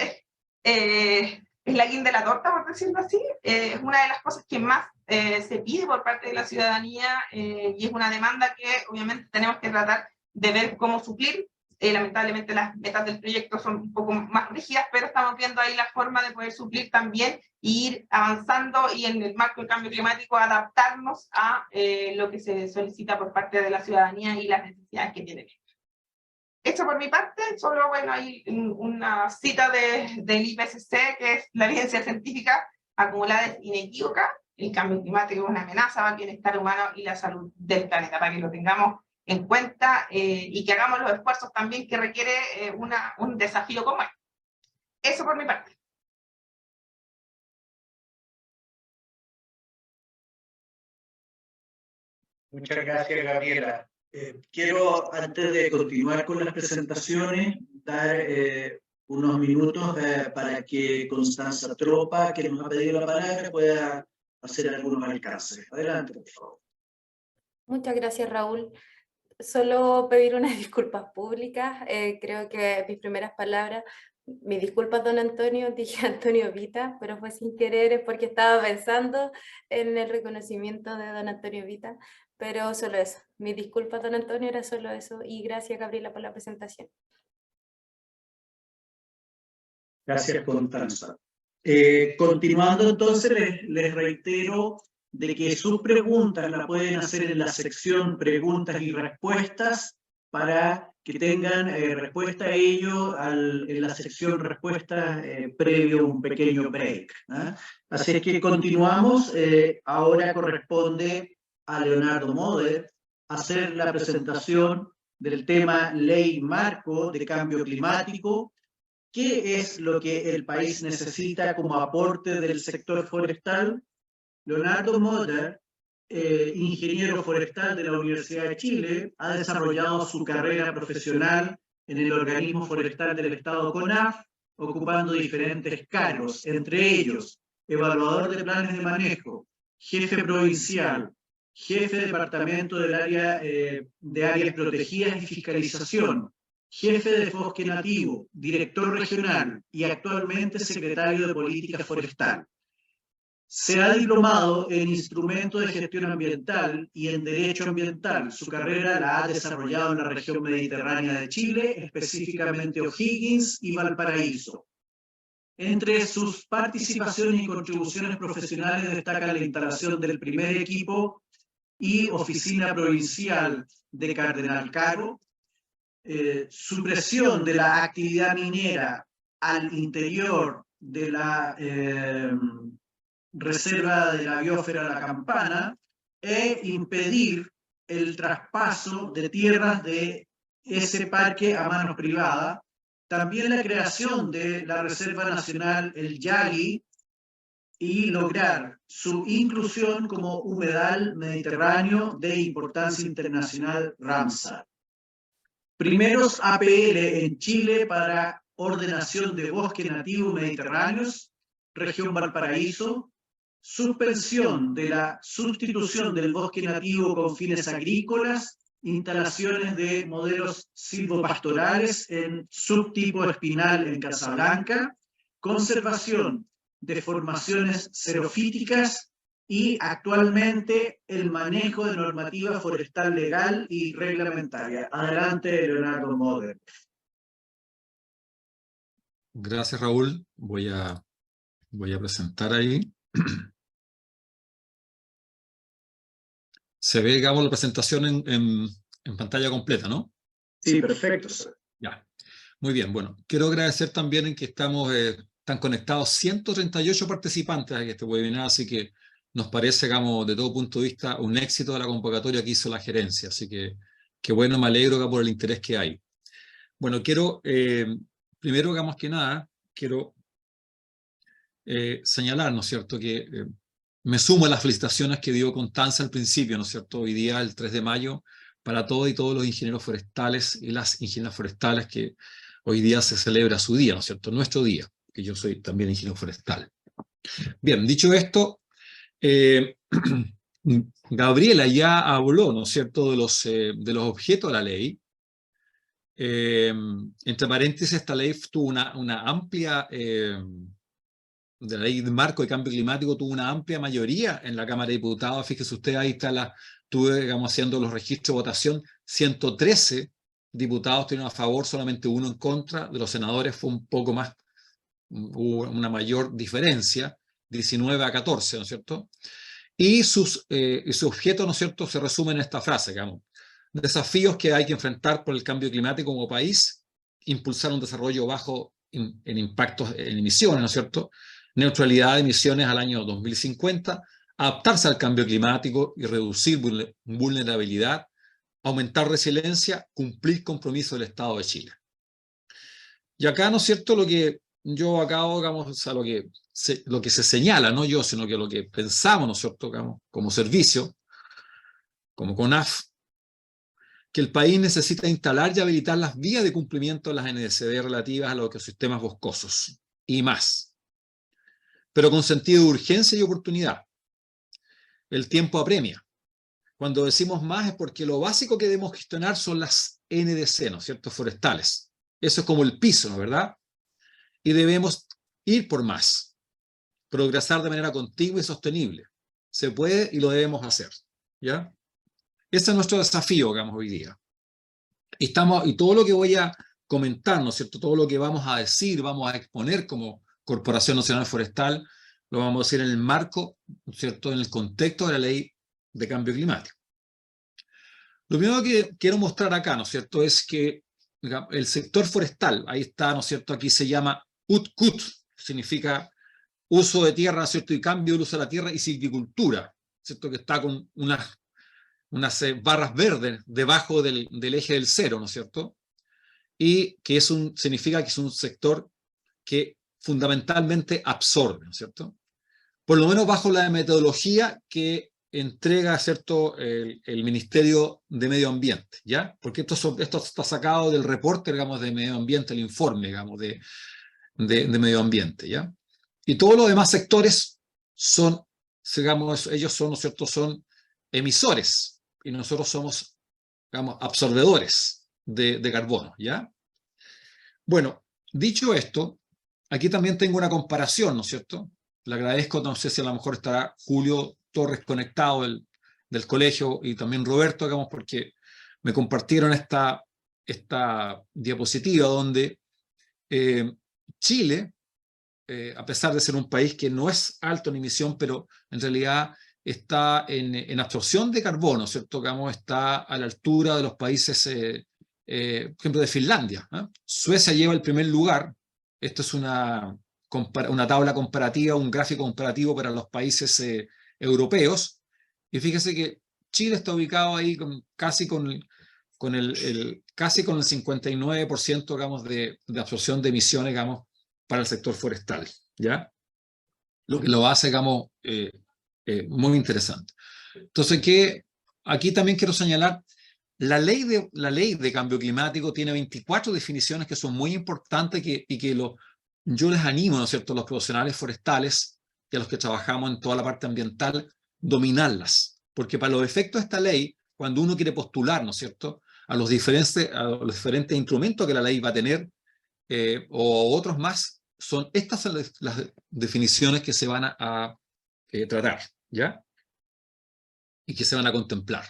es la guinda de la torta, por decirlo así. Es una de las cosas que más se pide por parte de la ciudadanía y es una demanda que obviamente tenemos que tratar de ver cómo suplir. Lamentablemente las metas del proyecto son un poco más rígidas, pero estamos viendo ahí la forma de poder suplir también e ir avanzando y en el marco del cambio climático adaptarnos a lo que se solicita por parte de la ciudadanía y las necesidades que tiene. Eso por mi parte, solo bueno, hay una cita del IPCC, que es la evidencia científica acumulada es inequívoca. El cambio climático es una amenaza para el bienestar humano y la salud del planeta, para que lo tengamos en cuenta y que hagamos los esfuerzos también que requiere un desafío como este. Eso por mi parte. Muchas gracias, Gabriela. Quiero, antes de continuar con las presentaciones, dar unos minutos para que Constanza Tropa, que nos ha pedido la palabra, pueda hacer algunos alcances. Adelante, por favor. Muchas gracias, Raúl. Solo pedir unas disculpas públicas. Creo que mis primeras palabras, mis disculpas, don Antonio, dije Antonio Vita, pero fue sin querer, es porque estaba pensando en el reconocimiento de don Antonio Vita, pero solo eso. Mis disculpas, don Antonio, era solo eso, y gracias, Gabriela, por la presentación. Gracias, Constanza. Continuando, entonces, les reitero de que sus preguntas las pueden hacer en la sección preguntas y respuestas para que tengan respuesta a ello en la sección respuestas previo un pequeño break. Así es que continuamos. Ahora corresponde a Leonardo Moder hacer la presentación del tema Ley Marco de Cambio Climático. ¿Qué es lo que el país necesita como aporte del sector forestal? Leonardo Moder, ingeniero forestal de la Universidad de Chile, ha desarrollado su carrera profesional en el organismo forestal del Estado CONAF, ocupando diferentes cargos, entre ellos evaluador de planes de manejo, jefe provincial, jefe de departamento del área de áreas protegidas y fiscalización, jefe de bosque nativo, director regional y actualmente secretario de Política Forestal. Se ha diplomado en Instrumentos de Gestión Ambiental y en Derecho Ambiental. Su carrera la ha desarrollado en la región mediterránea de Chile, específicamente O'Higgins y Valparaíso. Entre sus participaciones y contribuciones profesionales destaca la instalación del primer equipo y oficina provincial de Cardenal Caro, supresión de la actividad minera al interior de la reserva de la biosfera La Campana e impedir el traspaso de tierras de ese parque a manos privadas. También la creación de la Reserva Nacional El Yagui y lograr su inclusión como humedal mediterráneo de importancia internacional Ramsar. Primeros APL en Chile para ordenación de bosques nativos mediterráneos, región Valparaíso, suspensión de la sustitución del bosque nativo con fines agrícolas, instalaciones de modelos silvopastorales en subtipo espinal en Casablanca, conservación de formaciones xerofíticas y actualmente el manejo de normativa forestal legal y reglamentaria. Adelante, Leonardo Moder. Gracias, Raúl. Voy a presentar ahí. Se ve, digamos, la presentación en pantalla completa, ¿no? Sí, perfecto. Ya. Muy bien, bueno. Quiero agradecer también en que están conectados 138 participantes a este webinar, así que nos parece, digamos, de todo punto de vista, un éxito de la convocatoria que hizo la gerencia. Así que, qué bueno, me alegro por el interés que hay. Bueno, quiero, primero, digamos que nada, quiero señalar, ¿no es cierto?, que me sumo a las felicitaciones que dio Constanza al principio, ¿no es cierto?, hoy día, el 3 de mayo, para todos y todos los ingenieros forestales y las ingenieras forestales que hoy día se celebra su día, ¿no es cierto?, nuestro día, que yo soy también ingeniero forestal. Bien, dicho esto, Gabriela ya habló, ¿no es cierto?, de los objetos de la ley. Entre paréntesis, esta ley tuvo una amplia, de la ley de marco de cambio climático tuvo una amplia mayoría en la Cámara de Diputados. Fíjese usted, ahí está estuve, digamos, haciendo los registros de votación, 113 diputados tienen a favor, solamente uno en contra. De los senadores fue un poco más, hubo una mayor diferencia, 19 a 14, ¿no es cierto? Y su objeto, ¿no es cierto?, se resume en esta frase, digamos: desafíos que hay que enfrentar por el cambio climático como país, impulsar un desarrollo bajo en impactos en emisiones, ¿no es cierto?, neutralidad de emisiones al año 2050, adaptarse al cambio climático y reducir vulnerabilidad, aumentar resiliencia, cumplir compromisos del Estado de Chile. Y acá, ¿no es cierto?, lo que yo acabo, digamos, o sea, lo que se señala, no yo, sino que lo que pensamos, ¿no es cierto?, digamos, como servicio, como CONAF, que el país necesita instalar y habilitar las vías de cumplimiento de las NDCD relativas a los ecosistemas boscosos y más, pero con sentido de urgencia y oportunidad. El tiempo apremia. Cuando decimos más es porque lo básico que debemos gestionar son las NDC, ¿no es cierto?, forestales. Eso es como el piso, ¿no es verdad? Y debemos ir por más, progresar de manera continua y sostenible. Se puede y lo debemos hacer, ¿ya? Ese es nuestro desafío, digamos, hoy día. Y todo lo que voy a comentar, ¿no es cierto?, todo lo que vamos a decir, vamos a exponer como Corporación Nacional Forestal, lo vamos a decir en el marco, ¿no es cierto?, en el contexto de la Ley de Cambio Climático. Lo primero que quiero mostrar acá, ¿no es cierto?, es que el sector forestal, ahí está, ¿no es cierto?, aquí se llama UTCUT, significa uso de tierra, ¿no es cierto?, y cambio del uso de la tierra, y silvicultura, ¿cierto?, que está con unas barras verdes debajo del eje del cero, ¿no es cierto?, y que significa que es un sector que fundamentalmente absorbe, ¿no es cierto?, por lo menos bajo la metodología que entrega, ¿cierto?, el Ministerio de Medio Ambiente, ¿ya? Porque esto está sacado del reporte, digamos, de Medio Ambiente, el informe, digamos, de Medio Ambiente, ¿ya? Y todos los demás sectores son, digamos, ellos son, ¿no es cierto?, son emisores, y nosotros somos, digamos, absorbedores de carbono, ¿ya? Bueno, dicho esto, aquí también tengo una comparación, ¿no es cierto? Le agradezco, no sé si a lo mejor estará Julio Torres conectado del colegio, y también Roberto, digamos, porque me compartieron esta diapositiva donde Chile, a pesar de ser un país que no es alto en emisión, pero en realidad está en absorción de carbono, ¿cierto? Digamos, está a la altura de los países, por ejemplo, de Finlandia, ¿eh? Suecia lleva el primer lugar. Esto es una tabla comparativa, un gráfico comparativo para los países europeos, y fíjese que Chile está ubicado ahí casi con el 59%, digamos, de absorción de emisiones, digamos, para el sector forestal, ¿ya? Lo que lo hace, digamos, muy interesante. Entonces, aquí también quiero señalar, la ley de cambio climático tiene 24 definiciones que son muy importantes, y que yo les animo, ¿no es cierto?, a los profesionales forestales y a los que trabajamos en toda la parte ambiental, dominarlas. Porque para los efectos de esta ley, cuando uno quiere postular, ¿no es cierto?, a los diferentes instrumentos que la ley va a tener, o otros más, estas son las definiciones que se van a tratar, ¿ya? Y que se van a contemplar.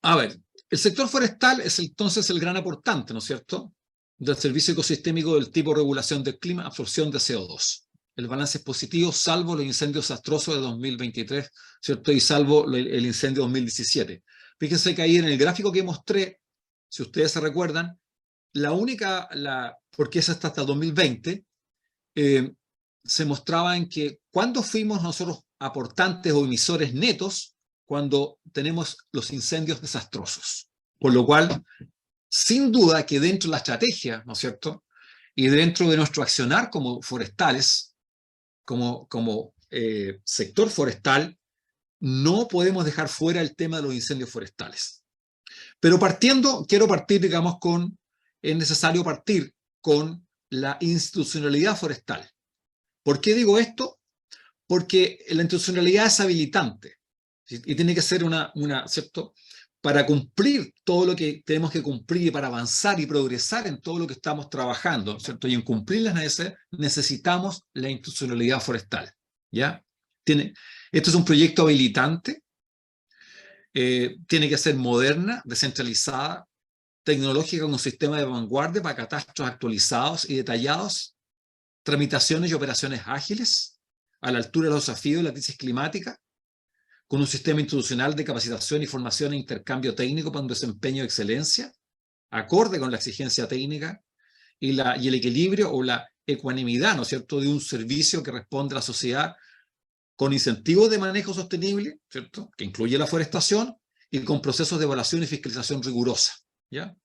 A ver, el sector forestal es entonces el gran aportante, ¿no es cierto?, del servicio ecosistémico del tipo regulación del clima, absorción de CO2. El balance es positivo, salvo los incendios desastrosos de 2023, ¿cierto?, y salvo el incendio de 2017. Fíjense que ahí en el gráfico que mostré, si ustedes se recuerdan, porque es hasta el 2020, se mostraba en que cuando fuimos nosotros aportantes o emisores netos, cuando tenemos los incendios desastrosos. Por lo cual, sin duda que dentro de la estrategia, ¿no es cierto?, y dentro de nuestro accionar como forestales, como sector forestal, no podemos dejar fuera el tema de los incendios forestales. Pero quiero partir, digamos, es necesario partir con la institucionalidad forestal, ¿Por qué digo esto? Porque la institucionalidad es habilitante, ¿sí? Y tiene que ser ¿cierto? Para cumplir todo lo que tenemos que cumplir y para avanzar y progresar en todo lo que estamos trabajando, ¿cierto? Y en cumplir las necesidades, necesitamos la institucionalidad forestal, ¿ya? Esto es un proyecto habilitante, tiene que ser moderna, descentralizada, tecnológica, con un sistema de vanguardia para catastros actualizados y detallados, tramitaciones y operaciones ágiles, a la altura de los desafíos de la crisis climática, con un sistema institucional de capacitación y formación e intercambio técnico para un desempeño de excelencia, acorde con la exigencia técnica y el equilibrio o la ecuanimidad, ¿no es cierto?, de un servicio que responde a la sociedad con incentivos de manejo sostenible, ¿cierto?, que incluye la forestación y con procesos de evaluación y fiscalización rigurosa, ¿ya?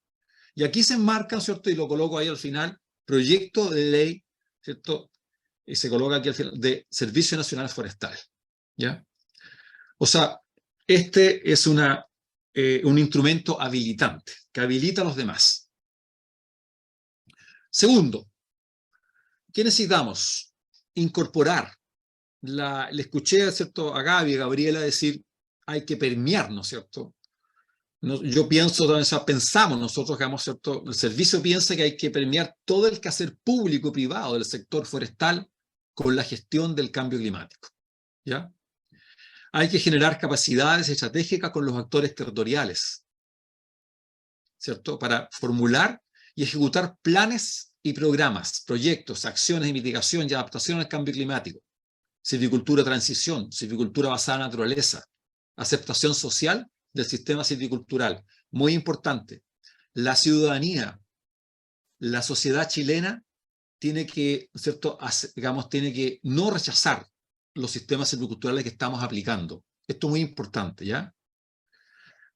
Y aquí se enmarca, ¿cierto?, y lo coloco ahí al final, proyecto de ley, ¿cierto?, y se coloca aquí al final, de Servicio Nacional Forestal, ¿ya? O sea, este es un instrumento habilitante, que habilita a los demás. Segundo, ¿qué necesitamos? Incorporar. Le escuché, ¿cierto?, a Gaby, a Gabriela decir, hay que permear, ¿no es cierto? Yo pienso, o sea, pensamos nosotros, digamos, ¿cierto? El servicio piensa que hay que permear todo el quehacer público y privado del sector forestal con la gestión del cambio climático, ¿ya? Hay que generar capacidades estratégicas con los actores territoriales, ¿cierto? Para formular y ejecutar planes y programas, proyectos, acciones de mitigación y adaptación al cambio climático, silvicultura transición, silvicultura basada en naturaleza, aceptación social del sistema silvicultural. Muy importante, la ciudadanía, la sociedad chilena tiene que, ¿cierto?, digamos, tiene que no rechazar los sistemas silviculturales que estamos aplicando. Esto es muy importante, ¿ya?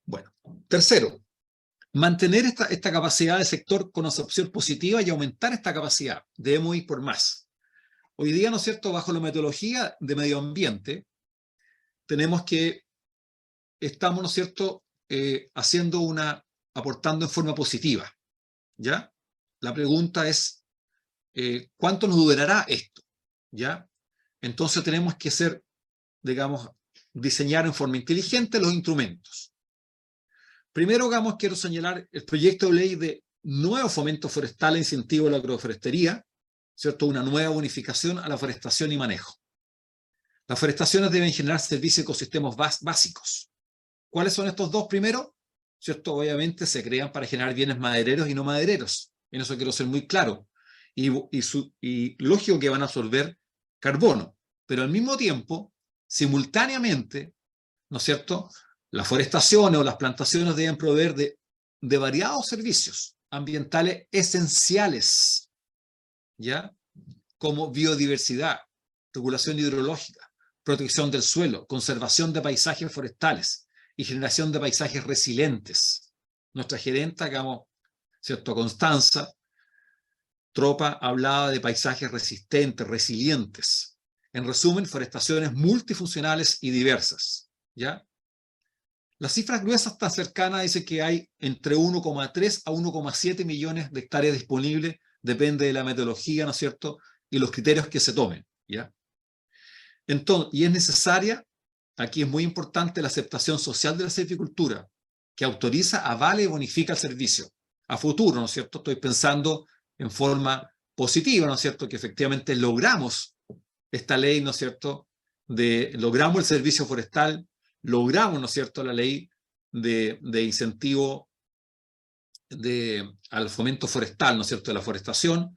Bueno, tercero, mantener esta capacidad del sector con absorción positiva y aumentar esta capacidad. Debemos ir por más. Hoy día, ¿no es cierto?, bajo la metodología de medio ambiente, tenemos que, estamos, ¿no es cierto?, aportando en forma positiva, ¿ya? La pregunta es, ¿cuánto nos durará esto? ¿Ya? Entonces tenemos que digamos, diseñar en forma inteligente los instrumentos. Primero, digamos, quiero señalar el proyecto de ley de nuevo fomento forestal e incentivo a la agroforestería, ¿cierto? Una nueva bonificación a la forestación y manejo. Las forestaciones deben generar servicios y ecosistemas básicos. ¿Cuáles son estos dos primero? ¿Cierto? Obviamente se crean para generar bienes madereros y no madereros. En eso quiero ser muy claro. Y lógico que van a absorber carbono, pero al mismo tiempo, simultáneamente, ¿no es cierto?, las forestaciones o las plantaciones deben proveer de variados servicios ambientales esenciales, ¿ya?, como biodiversidad, regulación hidrológica, protección del suelo, conservación de paisajes forestales y generación de paisajes resilientes. Nuestra gerenta, digamos, ¿cierto?, Constanza Tropa, hablaba de paisajes resistentes, resilientes. En resumen, forestaciones multifuncionales y diversas, ¿ya? Las cifras gruesas tan cercanas dicen que hay entre 1,3 a 1,7 millones de hectáreas disponibles, depende de la metodología, ¿no es cierto?, y los criterios que se tomen, ¿ya? Entonces, y es necesaria, aquí es muy importante la aceptación social de la silvicultura, que autoriza, avala y bonifica el servicio. A futuro, ¿no es cierto?, estoy pensando en forma positiva, ¿no es cierto?, que efectivamente logramos esta ley, ¿no es cierto?, logramos el servicio forestal, logramos, ¿no es cierto?, la ley de incentivo al fomento forestal, ¿no es cierto?, de la forestación,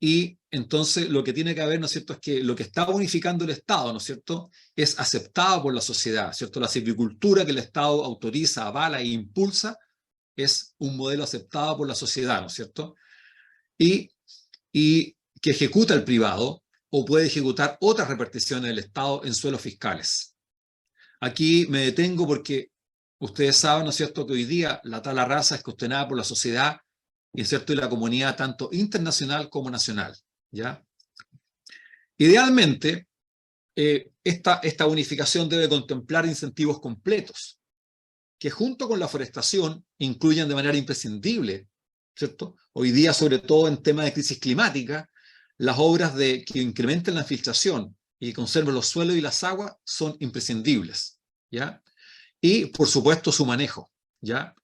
y entonces lo que tiene que haber, ¿no es cierto?, es que lo que está bonificando el Estado, ¿no es cierto?, es aceptado por la sociedad, ¿cierto? La silvicultura que el Estado autoriza, avala e impulsa es un modelo aceptado por la sociedad, ¿no es cierto?, y que ejecuta el privado o puede ejecutar otras reparticiones del Estado en suelos fiscales. Aquí me detengo porque ustedes saben, ¿no es cierto?, que hoy día la tala rasa es cuestionada por la sociedad y, ¿cierto?, y la comunidad tanto internacional como nacional, ¿ya? Idealmente, esta unificación debe contemplar incentivos completos, que junto con la forestación incluyan de manera imprescindible, ¿cierto? Hoy día, sobre todo en temas de crisis climática, las obras que incrementen la filtración y conserven los suelos y las aguas son imprescindibles, ¿ya? Y, por supuesto, su manejo, ¿ya?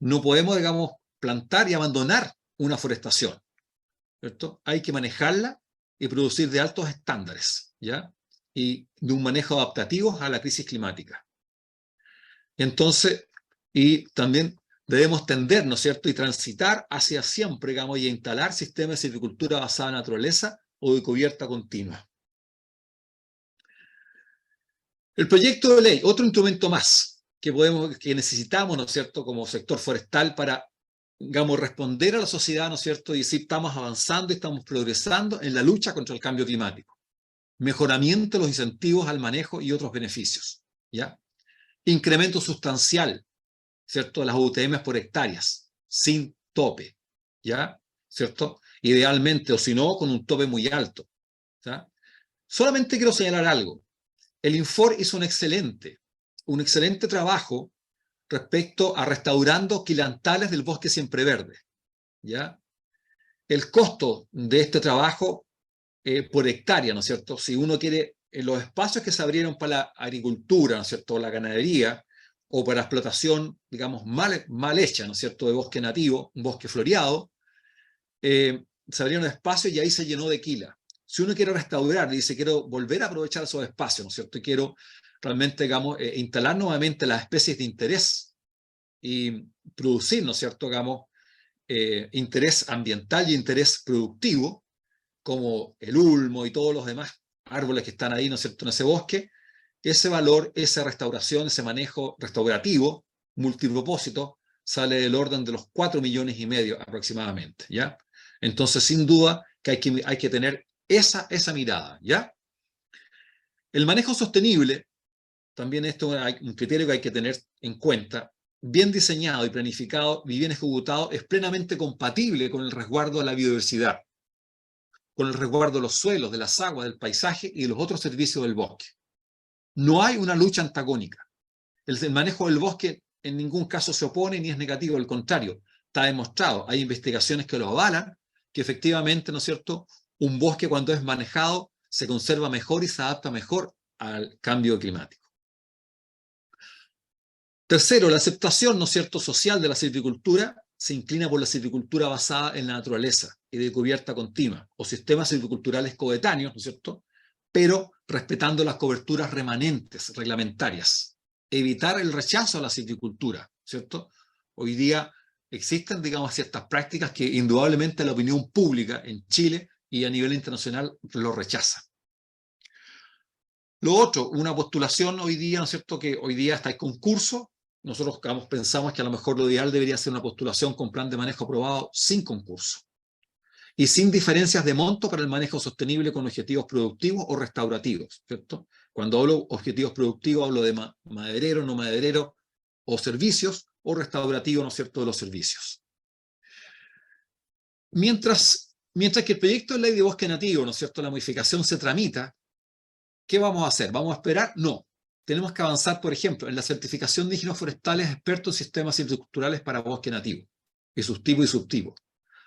No podemos, digamos, plantar y abandonar una forestación, ¿cierto? Hay que manejarla y producir de altos estándares, ¿ya? Y de un manejo adaptativo a la crisis climática. Entonces, y también debemos tender, ¿no es cierto?, y transitar hacia siempre, digamos, y instalar sistemas de silvicultura basada en naturaleza o de cubierta continua. El proyecto de ley, otro instrumento más que necesitamos, ¿no es cierto?, como sector forestal para, digamos, responder a la sociedad, ¿no es cierto?, y decir, estamos avanzando y estamos progresando en la lucha contra el cambio climático. Mejoramiento de los incentivos al manejo y otros beneficios, ¿ya? Incremento sustancial, ¿cierto?, de las UTM por hectáreas, sin tope, ¿ya? ¿Cierto? Idealmente, o si no, con un tope muy alto, ¿ya? Solamente quiero señalar algo. El Infor hizo un excelente trabajo respecto a restaurando quilantales del bosque siempreverde, ¿ya? El costo de este trabajo por hectárea, ¿no es cierto? Si uno quiere, los espacios que se abrieron para la agricultura, ¿no es cierto?, la ganadería, o para explotación, digamos, mal hecha, ¿no es cierto?, de bosque nativo, un bosque floreado, se abrieron espacios y ahí se llenó de quila. Si uno quiere restaurar, dice, quiero volver a aprovechar esos espacios, ¿no es cierto?, y quiero realmente, digamos, instalar nuevamente las especies de interés y producir, ¿no es cierto?, digamos, interés ambiental y interés productivo, como el ulmo y todos los demás árboles que están ahí, ¿no es cierto?, en ese bosque, ese valor, esa restauración, ese manejo restaurativo, multipropósito, sale del orden de los 4,5 millones aproximadamente, ¿ya? Entonces, sin duda, que hay que tener esa mirada, ¿ya? El manejo sostenible, también esto hay un criterio que hay que tener en cuenta, bien diseñado y planificado y bien ejecutado, es plenamente compatible con el resguardo de la biodiversidad, con el resguardo de los suelos, de las aguas, del paisaje y de los otros servicios del bosque. No hay una lucha antagónica. El manejo del bosque en ningún caso se opone ni es negativo, al contrario, está demostrado, hay investigaciones que lo avalan, que efectivamente, ¿no es cierto?, un bosque cuando es manejado se conserva mejor y se adapta mejor al cambio climático. Tercero, la aceptación, ¿no es cierto?, social de la silvicultura se inclina por la silvicultura basada en la naturaleza y de cubierta continua, o sistemas silviculturales coetáneos, ¿no es cierto?, pero respetando las coberturas remanentes reglamentarias. Evitar el rechazo a la silvicultura, ¿cierto? Hoy día existen, digamos, ciertas prácticas que indudablemente la opinión pública en Chile y a nivel internacional lo rechaza. Lo otro, una postulación hoy día, ¿no es cierto?, que hoy día está en concurso. Nosotros pensamos que a lo mejor lo ideal debería ser una postulación con plan de manejo aprobado sin concurso y sin diferencias de monto para el manejo sostenible con objetivos productivos o restaurativos, ¿cierto? Cuando hablo objetivos productivos hablo de maderero, no maderero o servicios, o restaurativo, ¿no es cierto?, de los servicios. Mientras que el proyecto de ley de bosque nativo, ¿no es cierto?, la modificación se tramita, ¿qué vamos a hacer? ¿Vamos a esperar? No. Tenemos que avanzar, por ejemplo, en la certificación de ingenieros forestales expertos en sistemas silviculturales para bosque nativo, y sus tipos y subtipos.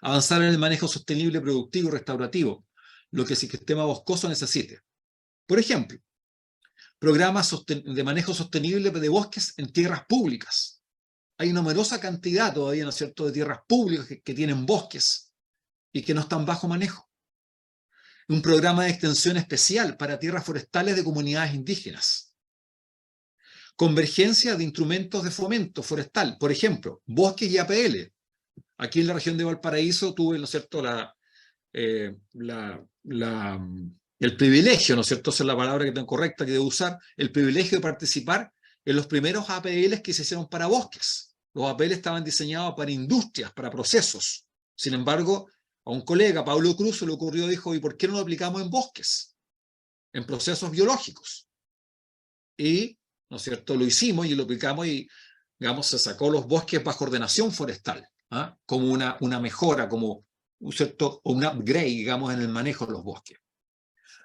Avanzar en el manejo sostenible, productivo y restaurativo, lo que el sistema boscoso necesite. Por ejemplo, programas de manejo sostenible de bosques en tierras públicas. Hay una numerosa cantidad todavía, ¿no es cierto?, de tierras públicas que tienen bosques y que no están bajo manejo. Un programa de extensión especial para tierras forestales de comunidades indígenas. Convergencia de instrumentos de fomento forestal, por ejemplo, bosques y APL. Aquí en la región de Valparaíso tuve, ¿no es cierto?, el privilegio, ¿no es cierto?, esa es la palabra que tengo correcta que debo usar, el privilegio de participar en los primeros APLs que se hicieron para bosques. Los APL estaban diseñados para industrias, para procesos. Sin embargo, a un colega, Pablo Cruz, se le ocurrió, dijo, ¿y por qué no lo aplicamos en bosques? En procesos biológicos. Y, ¿no es cierto?, lo hicimos y lo aplicamos y, digamos, se sacó los bosques bajo ordenación forestal, ¿ah?, como una mejora, como un upgrade, digamos, en el manejo de los bosques.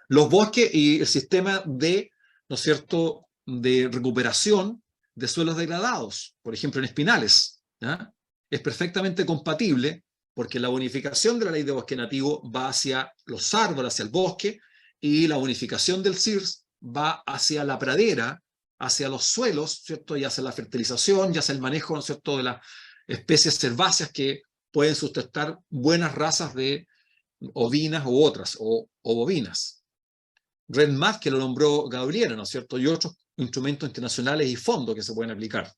Los bosques y el sistema de, ¿no es cierto?, de recuperación de suelos degradados, por ejemplo, en espinales, ¿ah?, es perfectamente compatible porque la bonificación de la ley de bosque nativo va hacia los árboles, hacia el bosque, y la bonificación del CIRS va hacia la pradera, hacia los suelos, ¿cierto? Y hacia la fertilización, y hacia el manejo, ¿no es cierto?, de las especies herbáceas que pueden sustentar buenas razas de ovinas u otras, o bovinas. RedMat, que lo nombró Gabriela, ¿no es cierto?, y otros instrumentos internacionales y fondos que se pueden aplicar.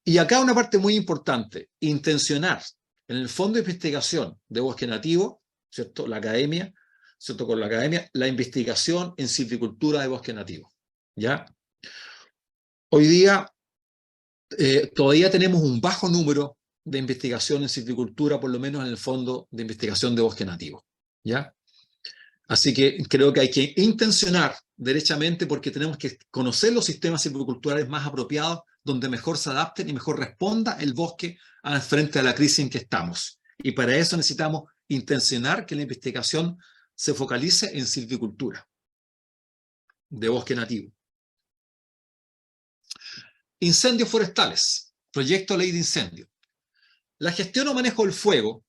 Y acá una parte muy importante, intencionar en el fondo de investigación de bosque nativo, ¿cierto?, la academia, ¿cierto?, con la academia, la investigación en silvicultura de bosque nativo, ¿ya? Hoy día todavía tenemos un bajo número de investigación en silvicultura, por lo menos en el fondo de investigación de bosque nativo, ¿ya? Así que creo que hay que intencionar derechamente, porque tenemos que conocer los sistemas silviculturales más apropiados, donde mejor se adapten y mejor responda el bosque frente a la crisis en que estamos. Y para eso necesitamos intencionar que la investigación se focalice en silvicultura de bosque nativo. Incendios forestales, proyecto ley de incendio. La gestión o manejo del fuego,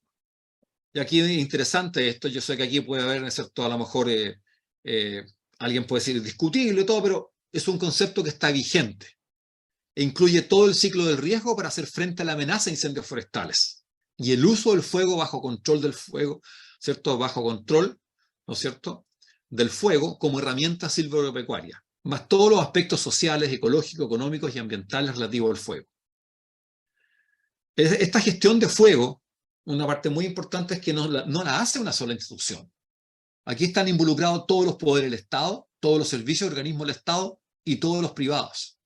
y aquí es interesante esto, yo sé que aquí puede haber, ¿cierto?, a lo mejor alguien puede decir discutible y todo, pero es un concepto que está vigente e incluye todo el ciclo del riesgo para hacer frente a la amenaza de incendios forestales y el uso del fuego bajo control del fuego, ¿cierto?, bajo control, ¿no es cierto?, del fuego como herramienta silvopecuaria, más todos los aspectos sociales, ecológicos, económicos y ambientales relativos al fuego. Esta gestión de fuego, una parte muy importante es que no la hace una sola institución. Aquí están involucrados todos los poderes del Estado, todos los servicios y organismos del Estado y todos los privados.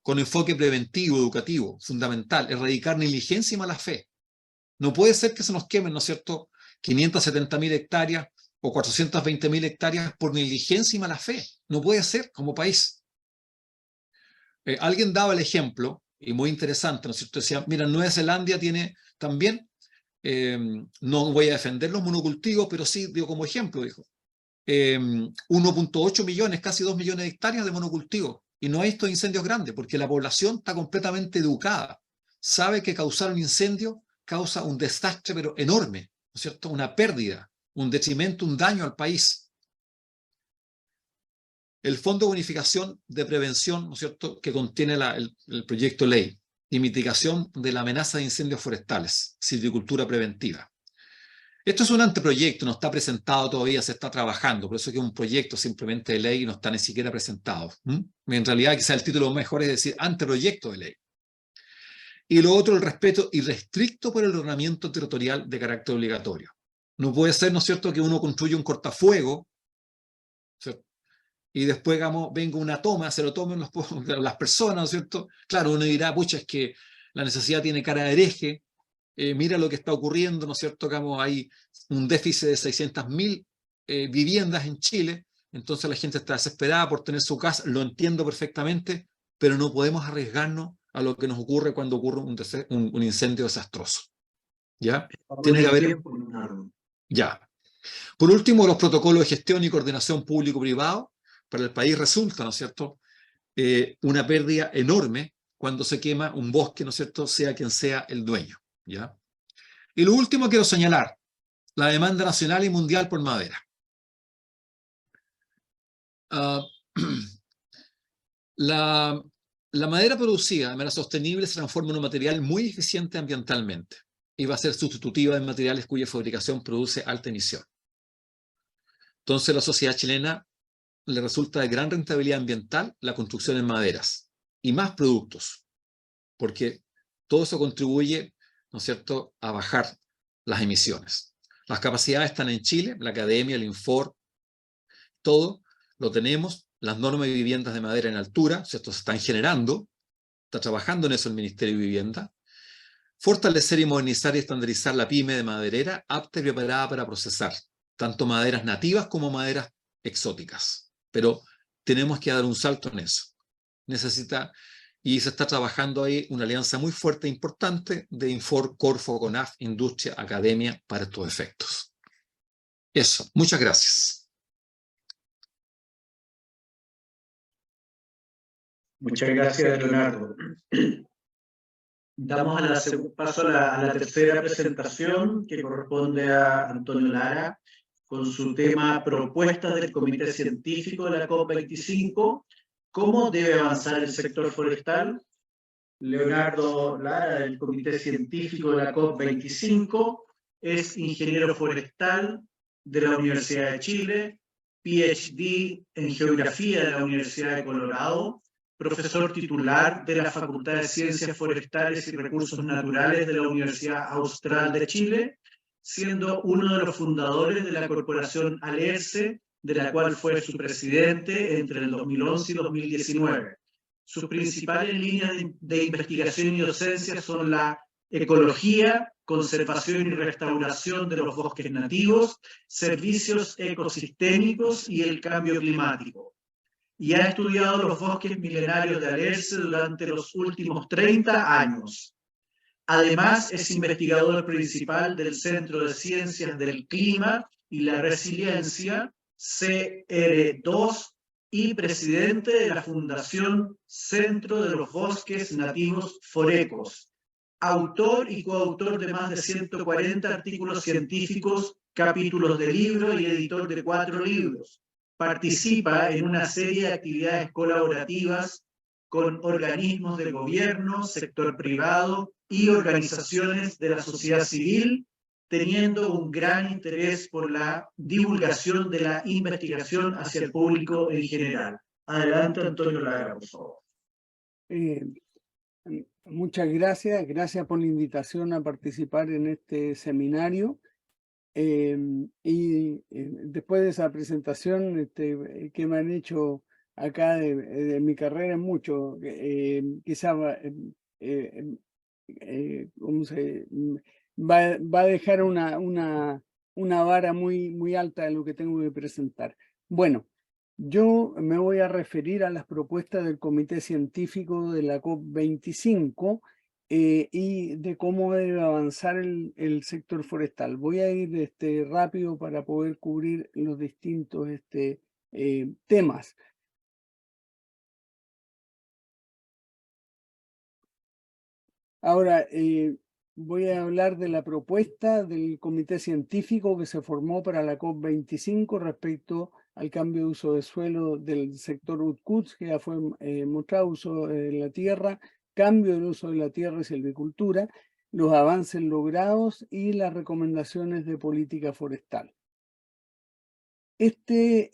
Con enfoque preventivo, educativo, fundamental, erradicar negligencia y mala fe. No puede ser que se nos quemen, ¿no es cierto?, 570.000 hectáreas o 420.000 hectáreas por negligencia y mala fe. No puede ser como país. Alguien daba el ejemplo, y muy interesante, ¿no es cierto? Decía, mira, Nueva Zelanda tiene también, no voy a defender los monocultivos, pero sí, digo como ejemplo, dijo, 1.8 millones, casi 2 millones de hectáreas de monocultivos. Y no hay estos incendios grandes, porque la población está completamente educada. Sabe que causar un incendio causa un desastre, pero enorme, ¿no es cierto? Una pérdida, un detrimento, un daño al país. El Fondo de Bonificación de Prevención, ¿no es cierto?, que contiene el proyecto de ley y mitigación de la amenaza de incendios forestales, silvicultura preventiva. Esto es un anteproyecto, no está presentado todavía, se está trabajando, por eso es que es un proyecto simplemente de ley y no está ni siquiera presentado. En realidad quizá el título mejor es decir anteproyecto de ley. Y lo otro, el respeto irrestricto por el ordenamiento territorial de carácter obligatorio. No puede ser, ¿no es cierto?, que uno construya un cortafuego, ¿cierto?, y después, digamos, venga una toma, se lo tomen las personas, ¿no es cierto? Claro, uno dirá, pucha, es que la necesidad tiene cara de hereje, mira lo que está ocurriendo, ¿no es cierto? Digamos, hay un déficit de 600.000 viviendas en Chile, entonces la gente está desesperada por tener su casa, lo entiendo perfectamente, pero no podemos arriesgarnos a lo que nos ocurre cuando ocurre un incendio desastroso. ¿Ya? Tiene que haber... Ya. Por último, los protocolos de gestión y coordinación público-privado. Para el país resulta, ¿no es cierto?, una pérdida enorme cuando se quema un bosque, ¿no es cierto?, sea quien sea el dueño, ¿ya? Y lo último quiero señalar, la demanda nacional y mundial por madera. La madera producida de manera sostenible se transforma en un material muy eficiente ambientalmente y va a ser sustitutiva de materiales cuya fabricación produce alta emisión. Entonces, la sociedad chilena le resulta de gran rentabilidad ambiental la construcción en maderas y más productos, porque todo eso contribuye, ¿no es cierto?, a bajar las emisiones. Las capacidades están en Chile, la academia, el Infor, todo lo tenemos, las normas de viviendas de madera en altura, ¿cierto?, se están generando, está trabajando en eso el Ministerio de Vivienda. Fortalecer y modernizar y estandarizar la pyme de maderera apta y preparada para procesar tanto maderas nativas como maderas exóticas. Pero tenemos que dar un salto en eso. Y se está trabajando ahí una alianza muy fuerte e importante de Infor, Corfo, CONAF, Industria, Academia para estos efectos. Eso, muchas gracias. Muchas gracias, Leonardo. Damos paso a la tercera presentación, que corresponde a Antonio Lara, con su tema Propuestas del Comité Científico de la COP25, ¿cómo debe avanzar el sector forestal? Leonardo Lara, del Comité Científico de la COP25, es ingeniero forestal de la Universidad de Chile, PhD en Geografía de la Universidad de Colorado, profesor titular de la Facultad de Ciencias Forestales y Recursos Naturales de la Universidad Austral de Chile, siendo uno de los fundadores de la corporación Alerce, de la cual fue su presidente entre el 2011 y 2019. Sus principales líneas de investigación y docencia son la ecología, conservación y restauración de los bosques nativos, servicios ecosistémicos y el cambio climático. Y ha estudiado los bosques milenarios de Alerce durante los últimos 30 años. Además, es investigador principal del Centro de Ciencias del Clima y la Resiliencia, CR2, y presidente de la Fundación Centro de los Bosques Nativos Forecos. Autor y coautor de más de 140 artículos científicos, capítulos de libros y editor de 4 libros. Participa en una serie de actividades colaborativas con organismos del gobierno, sector privado y organizaciones de la sociedad civil, teniendo un gran interés por la divulgación de la investigación hacia el público en general. Adelante, Antonio Lara, por favor. Muchas gracias. Gracias por la invitación a participar en este seminario. Después de esa presentación que me han hecho acá de mi carrera es mucho, quizá va a dejar una vara muy alta de lo que tengo que presentar. Bueno, yo me voy a referir a las propuestas del Comité Científico de la COP25 y de cómo debe avanzar el sector forestal. Voy a ir rápido para poder cubrir los distintos temas. Ahora, voy a hablar de la propuesta del Comité Científico que se formó para la COP25 respecto al cambio de uso de suelo del sector Utkutsk, que ya fue mostrado, uso de la tierra, cambio del uso de la tierra y silvicultura, los avances logrados y las recomendaciones de política forestal. Este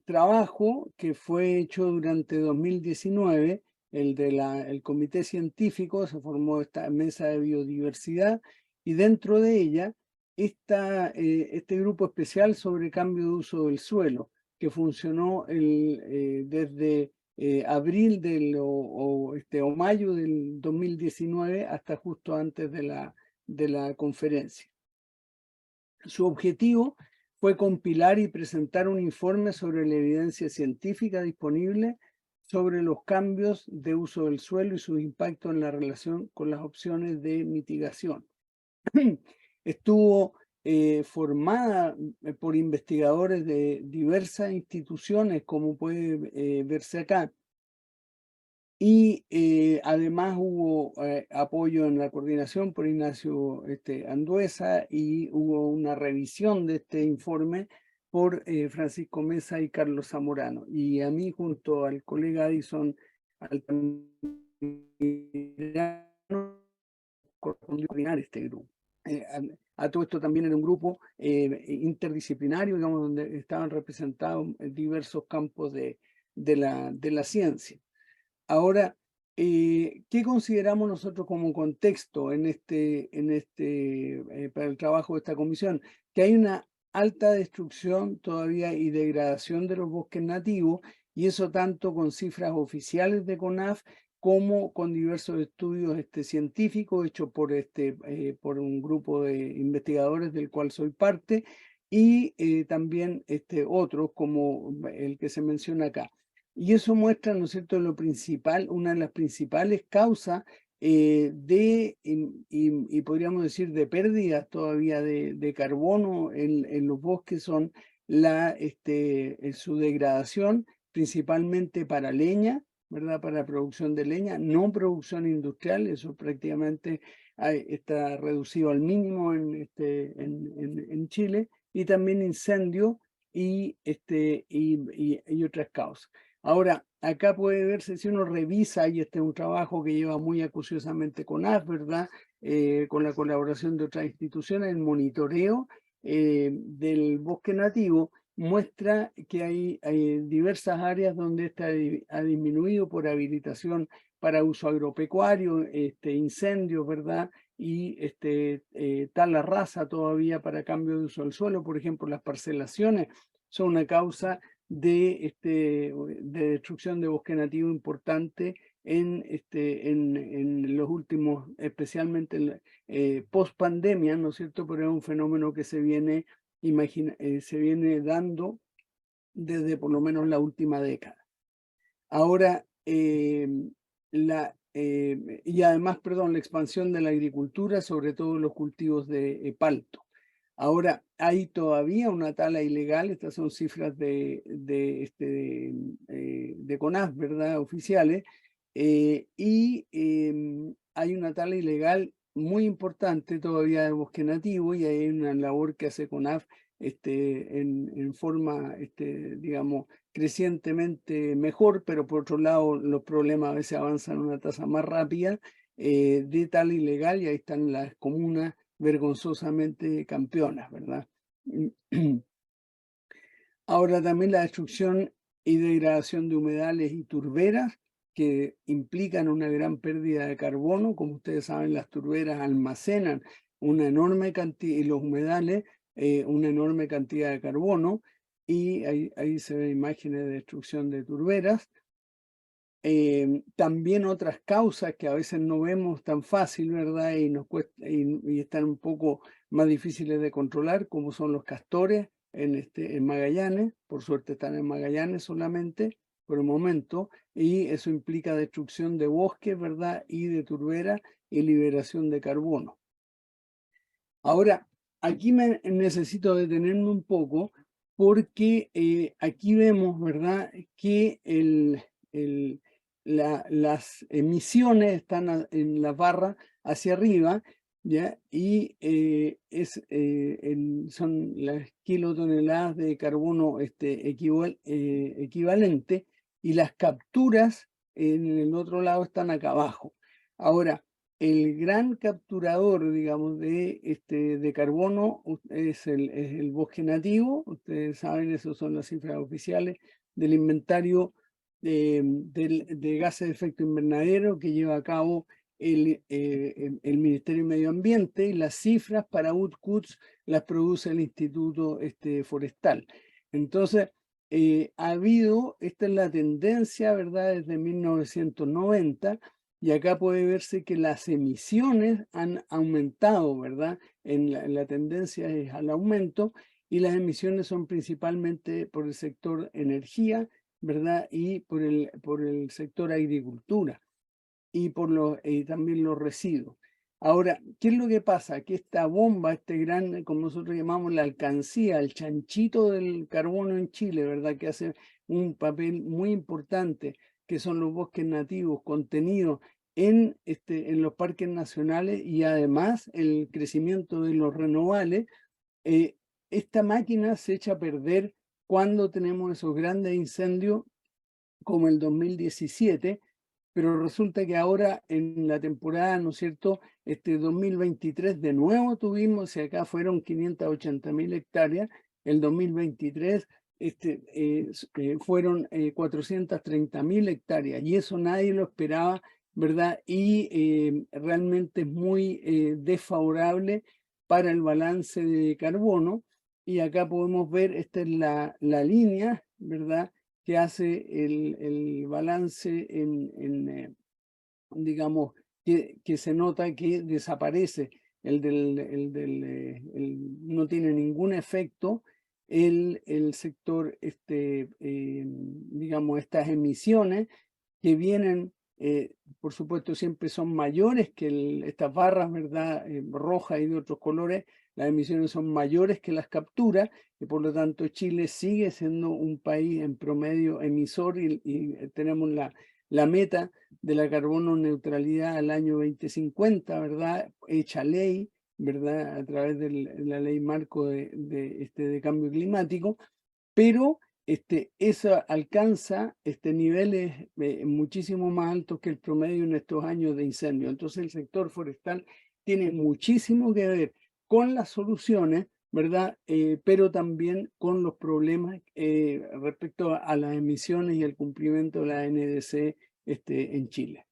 trabajo, que fue hecho durante 2019, el Comité Científico, se formó esta mesa de biodiversidad y dentro de ella está este grupo especial sobre cambio de uso del suelo, que funcionó desde abril o mayo del 2019 hasta justo antes de la conferencia. Su objetivo fue compilar y presentar un informe sobre la evidencia científica disponible sobre los cambios de uso del suelo y sus impactos en la relación con las opciones de mitigación. Estuvo formada por investigadores de diversas instituciones, como puede verse acá, y además hubo apoyo en la coordinación por Ignacio Anduesa, y hubo una revisión de este informe por Francisco Mesa y Carlos Zamorano, y a mí junto al colega Addison Altamirano correspondió coordinar este grupo. A todo esto también era un grupo interdisciplinario, digamos, donde estaban representados diversos campos de la ciencia. Ahora, ¿qué consideramos nosotros como contexto para el trabajo de esta comisión? Que hay una alta destrucción todavía y degradación de los bosques nativos, y eso tanto con cifras oficiales de CONAF como con diversos estudios científicos hechos por un grupo de investigadores del cual soy parte, y también otros como el que se menciona acá. Y eso muestra, ¿no es cierto?, lo principal, una de las principales causas y podríamos decir de pérdidas todavía de carbono en los bosques son su degradación, principalmente para leña, ¿verdad? Para producción de leña, no producción industrial, eso prácticamente está reducido al mínimo en Chile, y también incendio y otras causas. Ahora, acá puede verse, si uno revisa, y este es un trabajo que lleva muy acuciosamente CONAF, ¿verdad? Con la colaboración de otras instituciones, el monitoreo del bosque nativo, muestra que hay diversas áreas donde ha disminuido por habilitación para uso agropecuario, incendios, ¿verdad? Y tala rasa todavía para cambio de uso del suelo. Por ejemplo, las parcelaciones son una causa de destrucción de bosque nativo importante en los últimos, especialmente post pandemia, ¿no es cierto? Pero es un fenómeno que se viene dando desde por lo menos la última década. Ahora, y además, perdón, la expansión de la agricultura, sobre todo los cultivos de palto. Ahora, hay todavía una tala ilegal, estas son cifras de CONAF, ¿verdad? Oficiales, hay una tala ilegal muy importante todavía de bosque nativo, y hay una labor que hace CONAF en forma, digamos, crecientemente mejor, pero por otro lado los problemas a veces avanzan a una tasa más rápida de tala ilegal, y ahí están las comunas vergonzosamente campeonas, ¿verdad? Ahora también la destrucción y degradación de humedales y turberas, que implican una gran pérdida de carbono. Como ustedes saben, las turberas almacenan una enorme cantidad, y los humedales una enorme cantidad de carbono, y ahí se ven imágenes de destrucción de turberas. También otras causas que a veces no vemos tan fácil, ¿verdad? Y nos cuesta, y están un poco más difíciles de controlar, como son los castores en Magallanes. Por suerte están en Magallanes solamente por el momento, y eso implica destrucción de bosques, ¿verdad? Y de turbera y liberación de carbono. Ahora, aquí me necesito detenerme un poco, porque aquí vemos, ¿verdad?, que las emisiones están en la barra hacia arriba, ¿ya? Y son las kilotoneladas de carbono equivalente, y las capturas en el otro lado están acá abajo. Ahora, el gran capturador, digamos, de carbono es el bosque nativo. Ustedes saben, esas son las cifras oficiales del inventario de gases de efecto invernadero que lleva a cabo el Ministerio de Medio Ambiente, y las cifras para UTCUTS las produce el Instituto Forestal. Entonces, esta es la tendencia, ¿verdad?, desde 1990, y acá puede verse que las emisiones han aumentado, ¿verdad? La tendencia es al aumento, y las emisiones son principalmente por el sector energía, ¿verdad? Y por el sector agricultura, y también los residuos. Ahora, ¿qué es lo que pasa? Que esta bomba, gran, como nosotros llamamos la alcancía, el chanchito del carbono en Chile, ¿verdad?, que hace un papel muy importante, que son los bosques nativos contenidos en los parques nacionales, y además el crecimiento de los renovables. Esta máquina se echa a perder cuando tenemos esos grandes incendios como el 2017, pero resulta que ahora en la temporada, ¿no es cierto?, 2023 de nuevo tuvimos, y acá fueron 580.000 hectáreas, el 2023 fueron 430.000 hectáreas, y eso nadie lo esperaba, ¿verdad? Y realmente es muy desfavorable para el balance de carbono. Y acá podemos ver, esta es la línea, ¿verdad?, que hace el balance digamos, que se nota que desaparece no tiene ningún efecto el sector, digamos, estas emisiones que vienen, por supuesto, siempre son mayores que estas barras, ¿verdad?, rojas y de otros colores. Las emisiones son mayores que las capturas, y por lo tanto Chile sigue siendo un país en promedio emisor, y tenemos la meta de la carbono neutralidad al año 2050, ¿verdad? Hecha ley, ¿verdad? A través de la ley marco de cambio climático, pero eso alcanza niveles muchísimo más altos que el promedio en estos años de incendio. Entonces el sector forestal tiene muchísimo que ver con las soluciones, ¿verdad? Pero también con los problemas respecto a las emisiones y el cumplimiento de la NDC en Chile.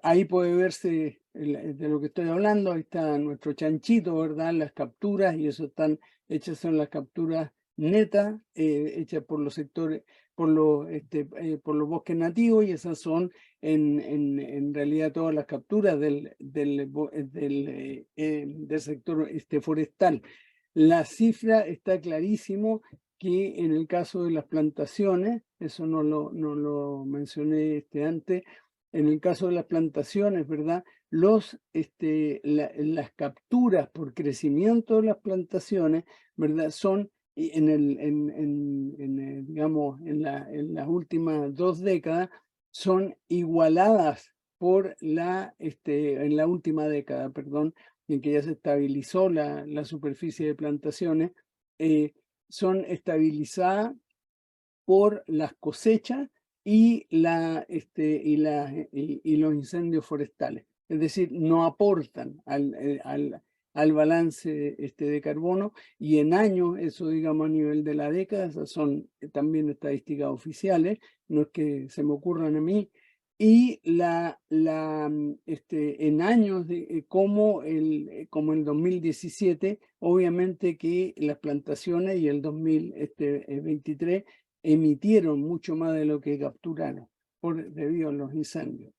Ahí puede verse de lo que estoy hablando. Ahí está nuestro chanchito, ¿verdad? Las capturas, y eso están hechas, son las capturas netas, hechas por los sectores, por los bosques nativos, y esas son en realidad todas las capturas del sector forestal. La cifra está clarísimo que en el caso de las plantaciones, eso no lo mencioné antes, en el caso de las plantaciones, ¿verdad? Las capturas por crecimiento de las plantaciones, ¿verdad? Son digamos, en las últimas 2 décadas, son igualadas por en la última década, perdón, en que ya se estabilizó la superficie de plantaciones, son estabilizadas por las cosechas y los incendios forestales. Es decir, no aportan al balance de carbono, y en años, eso digamos a nivel de la década, esas son también estadísticas oficiales, no es que se me ocurran a mí, y en años como el 2017, obviamente que las plantaciones, y el 2023 emitieron mucho más de lo que capturaron debido a los incendios.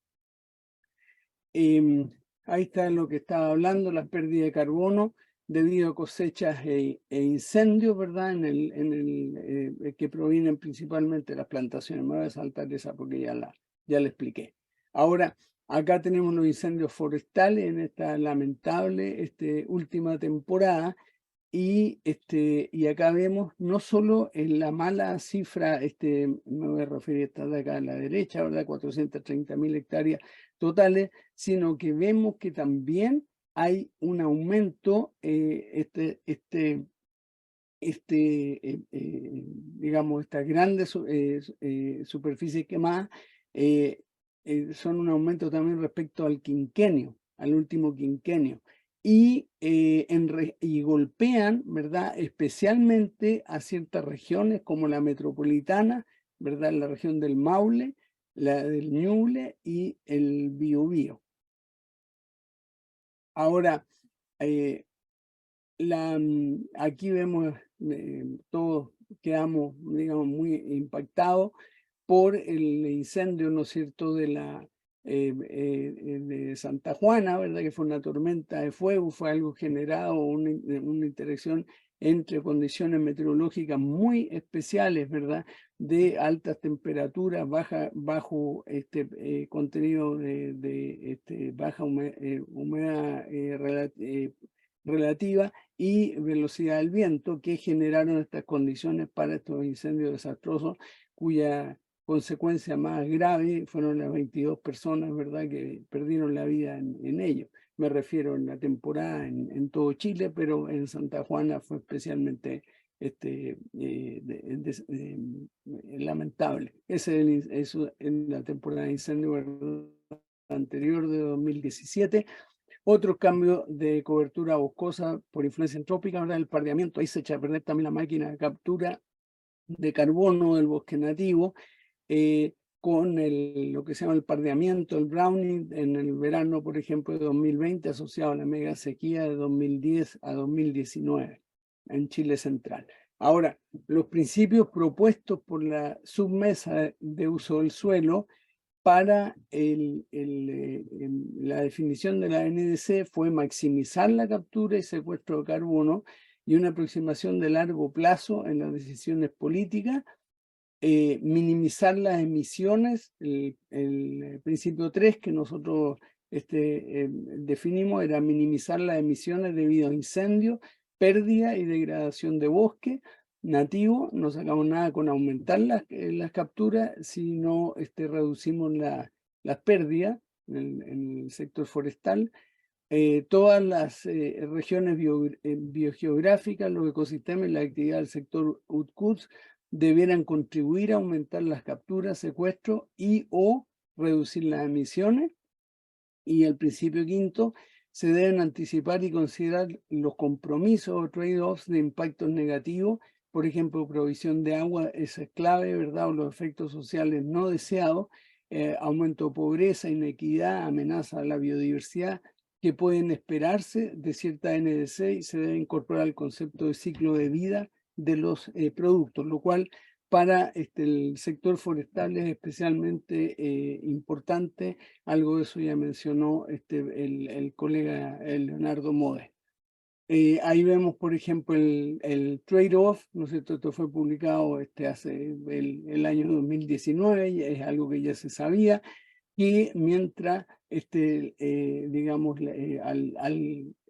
Ahí está lo que estaba hablando, las pérdidas de carbono debido a cosechas e incendios, ¿verdad? Que provienen principalmente de las plantaciones. Me voy a saltar esa porque ya la expliqué. Ahora, acá tenemos los incendios forestales en esta lamentable última temporada. Y acá vemos no solo en la mala cifra, me voy a referir a esta de acá a la derecha, ¿verdad? 430.000 hectáreas totales, sino que vemos que también hay un aumento, digamos, estas grandes superficies quemadas son un aumento también respecto al quinquenio, al último quinquenio. Y golpean, ¿verdad? Especialmente a ciertas regiones como la metropolitana, ¿verdad? La región del Maule, la del Ñuble y el Biobío. Ahora, aquí vemos, todos quedamos, digamos, muy impactados por el incendio, ¿no es cierto?, de Santa Juana, ¿verdad?, que fue una tormenta de fuego, fue algo generado, una interacción entre condiciones meteorológicas muy especiales, ¿verdad?, de altas temperaturas, bajo contenido de baja humedad relativa y velocidad del viento, que generaron estas condiciones para estos incendios desastrosos, cuya consecuencia más grave fueron las 22 personas, ¿verdad?, que perdieron la vida en ello. Me refiero en la temporada en todo Chile, pero en Santa Juana fue especialmente lamentable. Ese es en la temporada de incendio anterior de 2017. Otros cambios de cobertura boscosa por influencia antrópica, ¿verdad? El pardeamiento, ahí se echa a perder también la máquina de captura de carbono del bosque nativo, con lo que se llama el pardeamiento, el browning, en el verano, por ejemplo, de 2020, asociado a la mega sequía de 2010 a 2019 en Chile central. Ahora, los principios propuestos por la submesa de uso del suelo para la definición de la NDC fue maximizar la captura y secuestro de carbono y una aproximación de largo plazo en las decisiones políticas, minimizar las emisiones. El principio 3 que nosotros definimos era minimizar las emisiones debido a incendios, pérdida y degradación de bosque, nativo, no sacamos nada con aumentar las capturas, sino reducimos las pérdidas en el sector forestal. Todas las regiones biogeográficas, los ecosistemas y la actividad del sector UTCUTS debieran contribuir a aumentar las capturas, secuestros y o reducir las emisiones. Y el principio quinto, se deben anticipar y considerar los compromisos o trade-offs de impactos negativos. Por ejemplo, provisión de agua es clave, ¿verdad? O los efectos sociales no deseados, aumento de pobreza, inequidad, amenaza a la biodiversidad, que pueden esperarse de cierta NDC y se debe incorporar al concepto de ciclo de vida de los productos, lo cual para el sector forestal es especialmente importante. Algo de eso ya mencionó el colega Leonardo Mode. Ahí vemos, por ejemplo, el trade-off, ¿no es cierto? Esto fue publicado hace el año 2019, y es algo que ya se sabía, que mientras, digamos,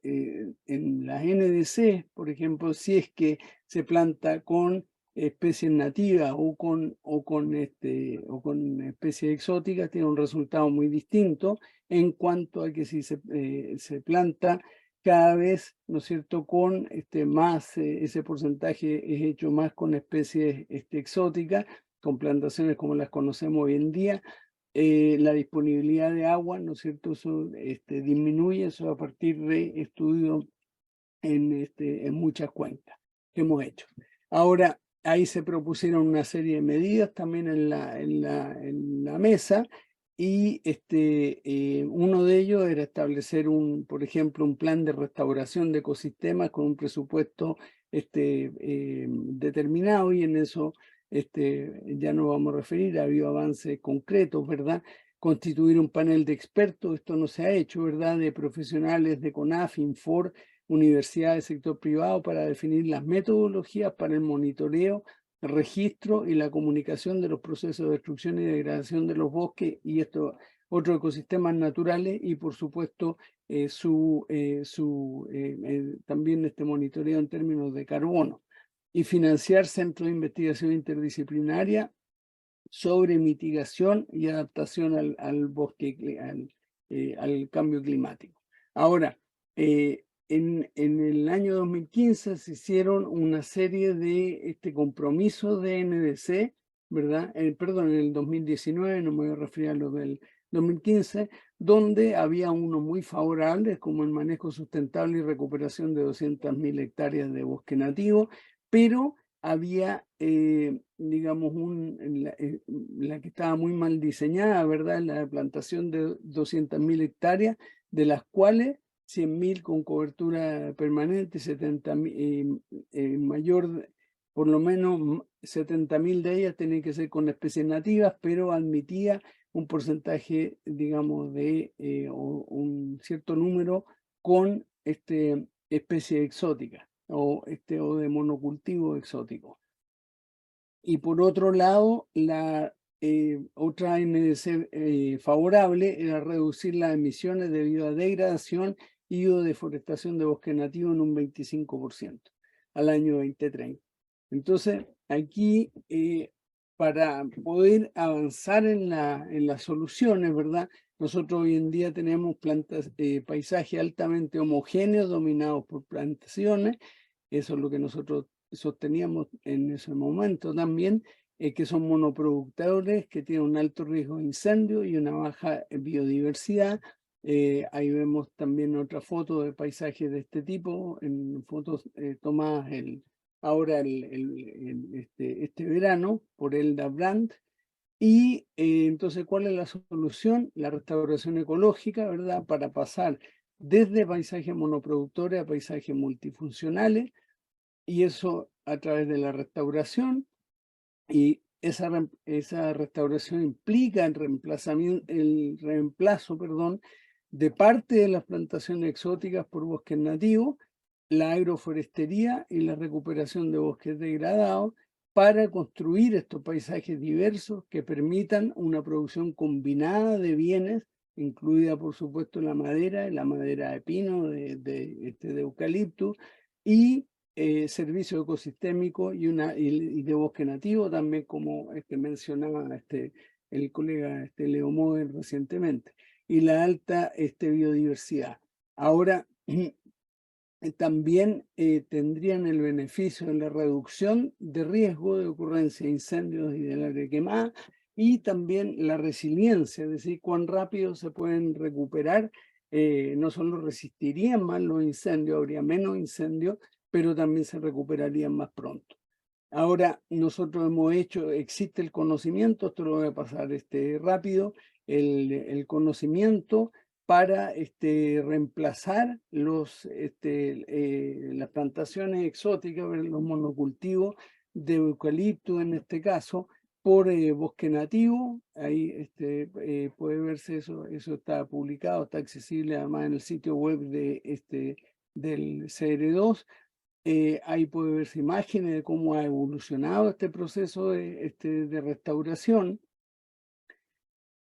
en las NDC, por ejemplo, si es que se planta con especies nativas o con especies exóticas, tiene un resultado muy distinto en cuanto a que si se planta cada vez, ¿no es cierto?, con más, ese porcentaje es hecho más con especies exóticas, con plantaciones como las conocemos hoy en día. La disponibilidad de agua, ¿no es cierto?, eso disminuye, eso a partir de estudios en muchas cuencas que hemos hecho. Ahora, ahí se propusieron una serie de medidas también en la mesa, y uno de ellos era establecer por ejemplo, un plan de restauración de ecosistemas con un presupuesto determinado, y en eso ya nos vamos a referir, ha habido avances concretos, ¿verdad? Constituir un panel de expertos, esto no se ha hecho, ¿verdad? De profesionales de CONAF, INFOR, universidades, sector privado, para definir las metodologías para el monitoreo, el registro y la comunicación de los procesos de destrucción y degradación de los bosques y estos otros ecosistemas naturales, y por supuesto también monitoreo en términos de carbono, y financiar centros de investigación interdisciplinaria sobre mitigación y adaptación al bosque, al cambio climático. Ahora, en el año 2015 se hicieron una serie de compromisos de NDC, ¿verdad? Perdón, en el 2019, no me voy a referir a lo del 2015, donde había unos muy favorables, como el manejo sustentable y recuperación de 200.000 hectáreas de bosque nativo, pero había, digamos, la que estaba muy mal diseñada, ¿verdad? La plantación de 200.000 hectáreas, de las cuales 100.000 con cobertura permanente, 70.000 mayor, por lo menos 70.000 de ellas tienen que ser con especies nativas, pero admitía un porcentaje, digamos, de un cierto número con especies exóticas o de monocultivo exótico. Y por otro lado, la otra NDC favorable era reducir las emisiones debido a degradación y o deforestación de bosque nativo en un 25% al año 2030. Entonces, aquí, para poder avanzar en las soluciones, ¿verdad? Nosotros hoy en día tenemos paisajes altamente homogéneos dominados por plantaciones. Eso es lo que nosotros sosteníamos en ese momento también, que son monoproductores, que tienen un alto riesgo de incendio y una baja biodiversidad. Ahí vemos también otra foto de paisajes de este tipo, en fotos tomadas ahora este verano por Elda Brandt. Y entonces, ¿cuál es la solución? La restauración ecológica, ¿verdad? Para pasar desde paisajes monoproductores a paisajes multifuncionales, y eso a través de la restauración, y esa restauración implica el reemplazo, de parte de las plantaciones exóticas por bosques nativos, la agroforestería y la recuperación de bosques degradados, para construir estos paisajes diversos que permitan una producción combinada de bienes, incluida por supuesto la madera de pino, de eucalipto, y servicio ecosistémico y de bosque nativo, también como mencionaba el colega Leo Moder recientemente, y la alta biodiversidad. Ahora, también tendrían el beneficio de la reducción de riesgo de ocurrencia de incendios y del área quemada, y también la resiliencia, es decir, cuán rápido se pueden recuperar. No solo resistirían más los incendios, habría menos incendios, pero también se recuperarían más pronto. Ahora, nosotros existe el conocimiento, esto lo voy a pasar rápido, el conocimiento para reemplazar las plantaciones exóticas, los monocultivos de eucalipto en este caso, por bosque nativo. Ahí puede verse eso está publicado, está accesible además en el sitio web del CR2. Ahí puede verse imágenes de cómo ha evolucionado este proceso de restauración.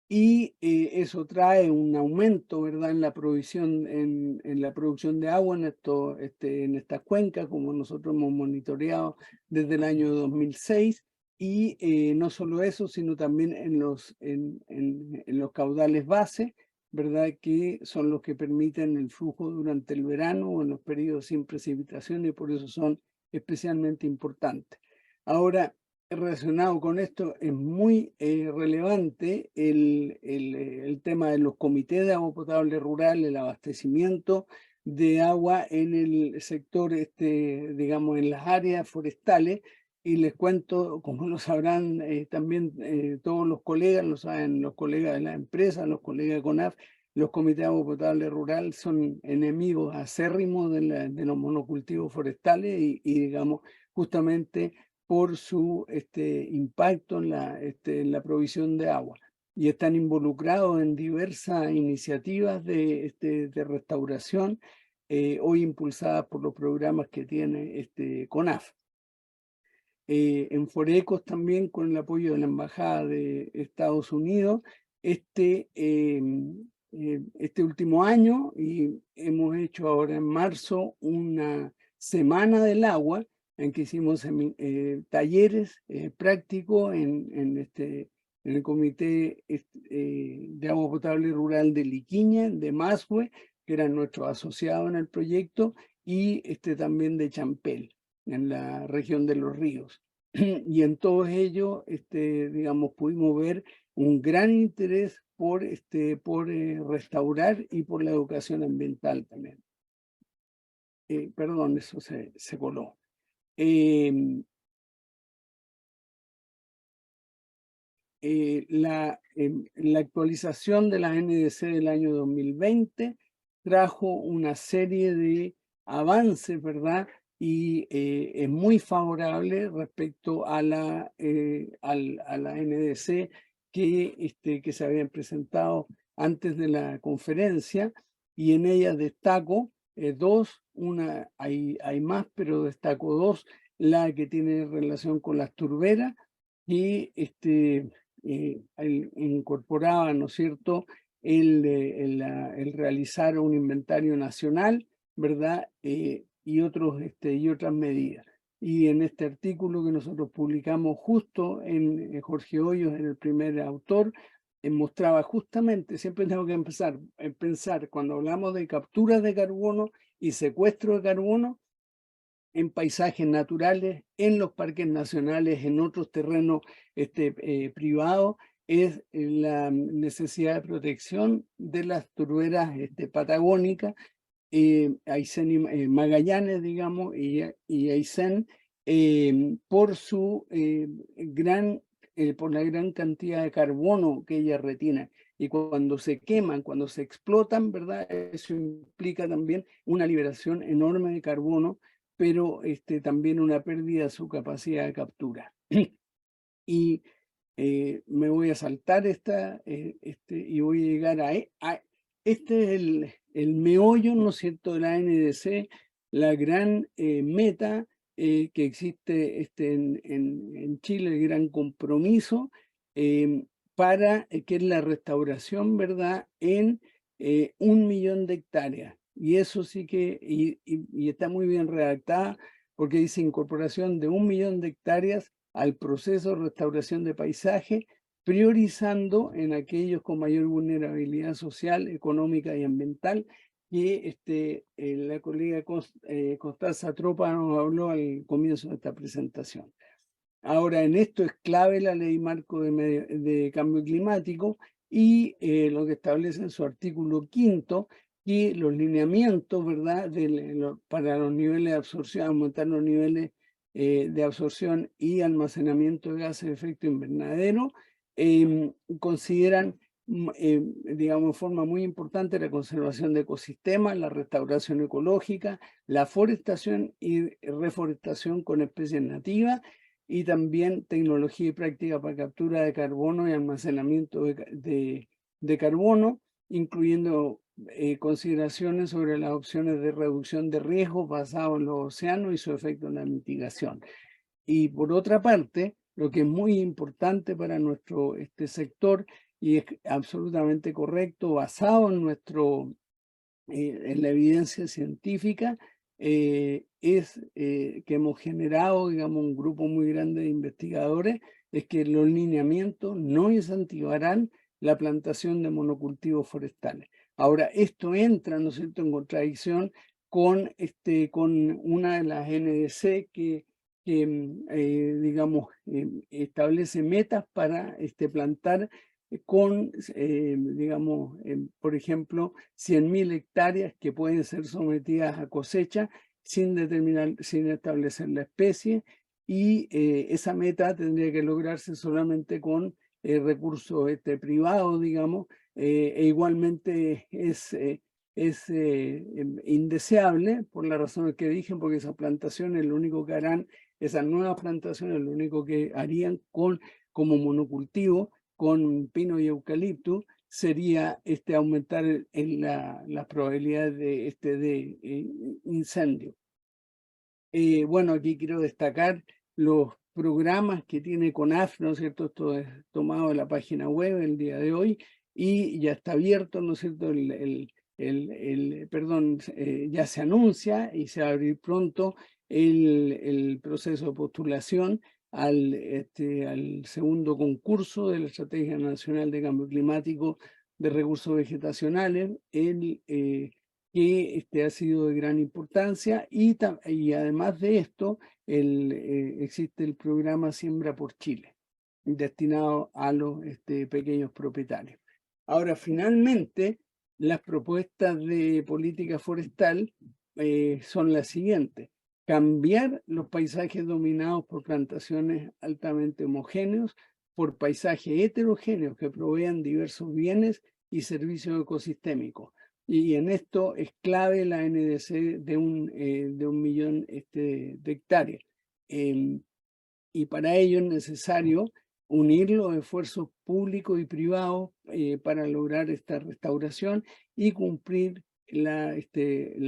Y eso trae un aumento, ¿verdad?, en la provisión, en la producción de agua en estas cuencas, como nosotros hemos monitoreado desde el año 2006. Y no solo eso, sino también en los caudales base, ¿verdad?, que son los que permiten el flujo durante el verano o en los periodos sin precipitación, y por eso son especialmente importantes. Ahora, relacionado con esto, es muy relevante el tema de los comités de agua potable rural, el abastecimiento de agua en el sector, digamos, en las áreas forestales. Y les cuento, como lo sabrán también todos los colegas, lo saben los colegas de la empresa, los colegas de CONAF, los comités de agua potable rural son enemigos acérrimos de los monocultivos forestales y digamos, justamente por su impacto en la provisión de agua. Y están involucrados en diversas iniciativas de restauración, hoy impulsadas por los programas que tiene CONAF. En Forecos también, con el apoyo de la Embajada de Estados Unidos, este último año, y hemos hecho ahora en marzo una semana del agua, en que hicimos talleres prácticos en el Comité de Agua Potable Rural de Liquiña, de Masue, que eran nuestros asociados en el proyecto, y también de Champel, en la región de los ríos. Y en todos ellos, digamos, pudimos ver un gran interés por restaurar y por la educación ambiental también. Perdón, eso se coló. La actualización de la NDC del año 2020 trajo una serie de avances, ¿verdad? Y es muy favorable respecto a la NDC que se habían presentado antes de la conferencia, y en ella destaco dos, hay más, pero destaco dos: la que tiene relación con las turberas, y incorporaba, ¿no es cierto?, el realizar un inventario nacional, ¿verdad?, y otras medidas. Y en este artículo que nosotros publicamos justo en Jorge Hoyos, en el primer autor, mostraba justamente, siempre tengo que pensar cuando hablamos de captura de carbono y secuestro de carbono, en paisajes naturales, en los parques nacionales, en otros terrenos privados, es la necesidad de protección de las turberas patagónicas, Aysén Magallanes, digamos, y Aysén, por la gran cantidad de carbono que ellas retienen. Y cuando se queman, cuando se explotan, ¿verdad?, eso implica también una liberación enorme de carbono, pero también una pérdida de su capacidad de captura. Y me voy a saltar y voy a llegar a este es el meollo, ¿no es cierto?, de la NDC, la gran meta que existe en Chile, el gran compromiso para que es la restauración, ¿verdad?, en 1 millón de hectáreas. Y eso sí que, y está muy bien redactada, porque dice incorporación de 1 millón de hectáreas al proceso de restauración de paisaje, priorizando en aquellos con mayor vulnerabilidad social, económica y ambiental, que la colega Constanza Tropa nos habló al comienzo de esta presentación. Ahora, en esto es clave la Ley Marco de Cambio Climático y lo que establece en su artículo 5º, que los lineamientos, ¿verdad?, para los niveles de absorción, aumentar los niveles de absorción y almacenamiento de gases de efecto invernadero, consideran, digamos, de forma muy importante la conservación de ecosistemas, la restauración ecológica, la forestación y reforestación con especies nativas, y también tecnología y práctica para captura de carbono y almacenamiento de carbono, incluyendo consideraciones sobre las opciones de reducción de riesgos basados en los océanos y su efecto en la mitigación. Y por otra parte, lo que es muy importante para nuestro sector, y es absolutamente correcto, basado en en la evidencia científica, es que hemos generado, digamos, un grupo muy grande de investigadores, es que los lineamientos no incentivarán la plantación de monocultivos forestales. Ahora, esto entra, ¿no es cierto?, en contradicción con una de las NDC que digamos, establece metas para plantar con, digamos, por ejemplo, 100.000 hectáreas que pueden ser sometidas a cosecha sin establecer la especie, y esa meta tendría que lograrse solamente con recursos privados, digamos, e igualmente es indeseable por las razones que dije, porque esas plantaciones lo único que harán, esas nuevas plantaciones lo único que harían como monocultivo con pino y eucalipto sería aumentar las probabilidades de incendio. Bueno, aquí quiero destacar los programas que tiene CONAF, ¿no es cierto? Esto es tomado de la página web el día de hoy y ya está abierto, ¿no es cierto? Ya se anuncia y se va a abrir pronto el proceso de postulación al segundo concurso de la Estrategia Nacional de Cambio Climático de Recursos Vegetacionales, que ha sido de gran importancia, y además de esto existe el programa Siembra por Chile, destinado a los pequeños propietarios. Ahora, finalmente, las propuestas de política forestal son las siguientes: cambiar los paisajes dominados por plantaciones altamente homogéneos por paisajes heterogéneos que provean diversos bienes y servicios ecosistémicos. Y en esto es clave la NDC de 1 millón de hectáreas. Y para ello es necesario unir los esfuerzos públicos y privados para lograr esta restauración y cumplir la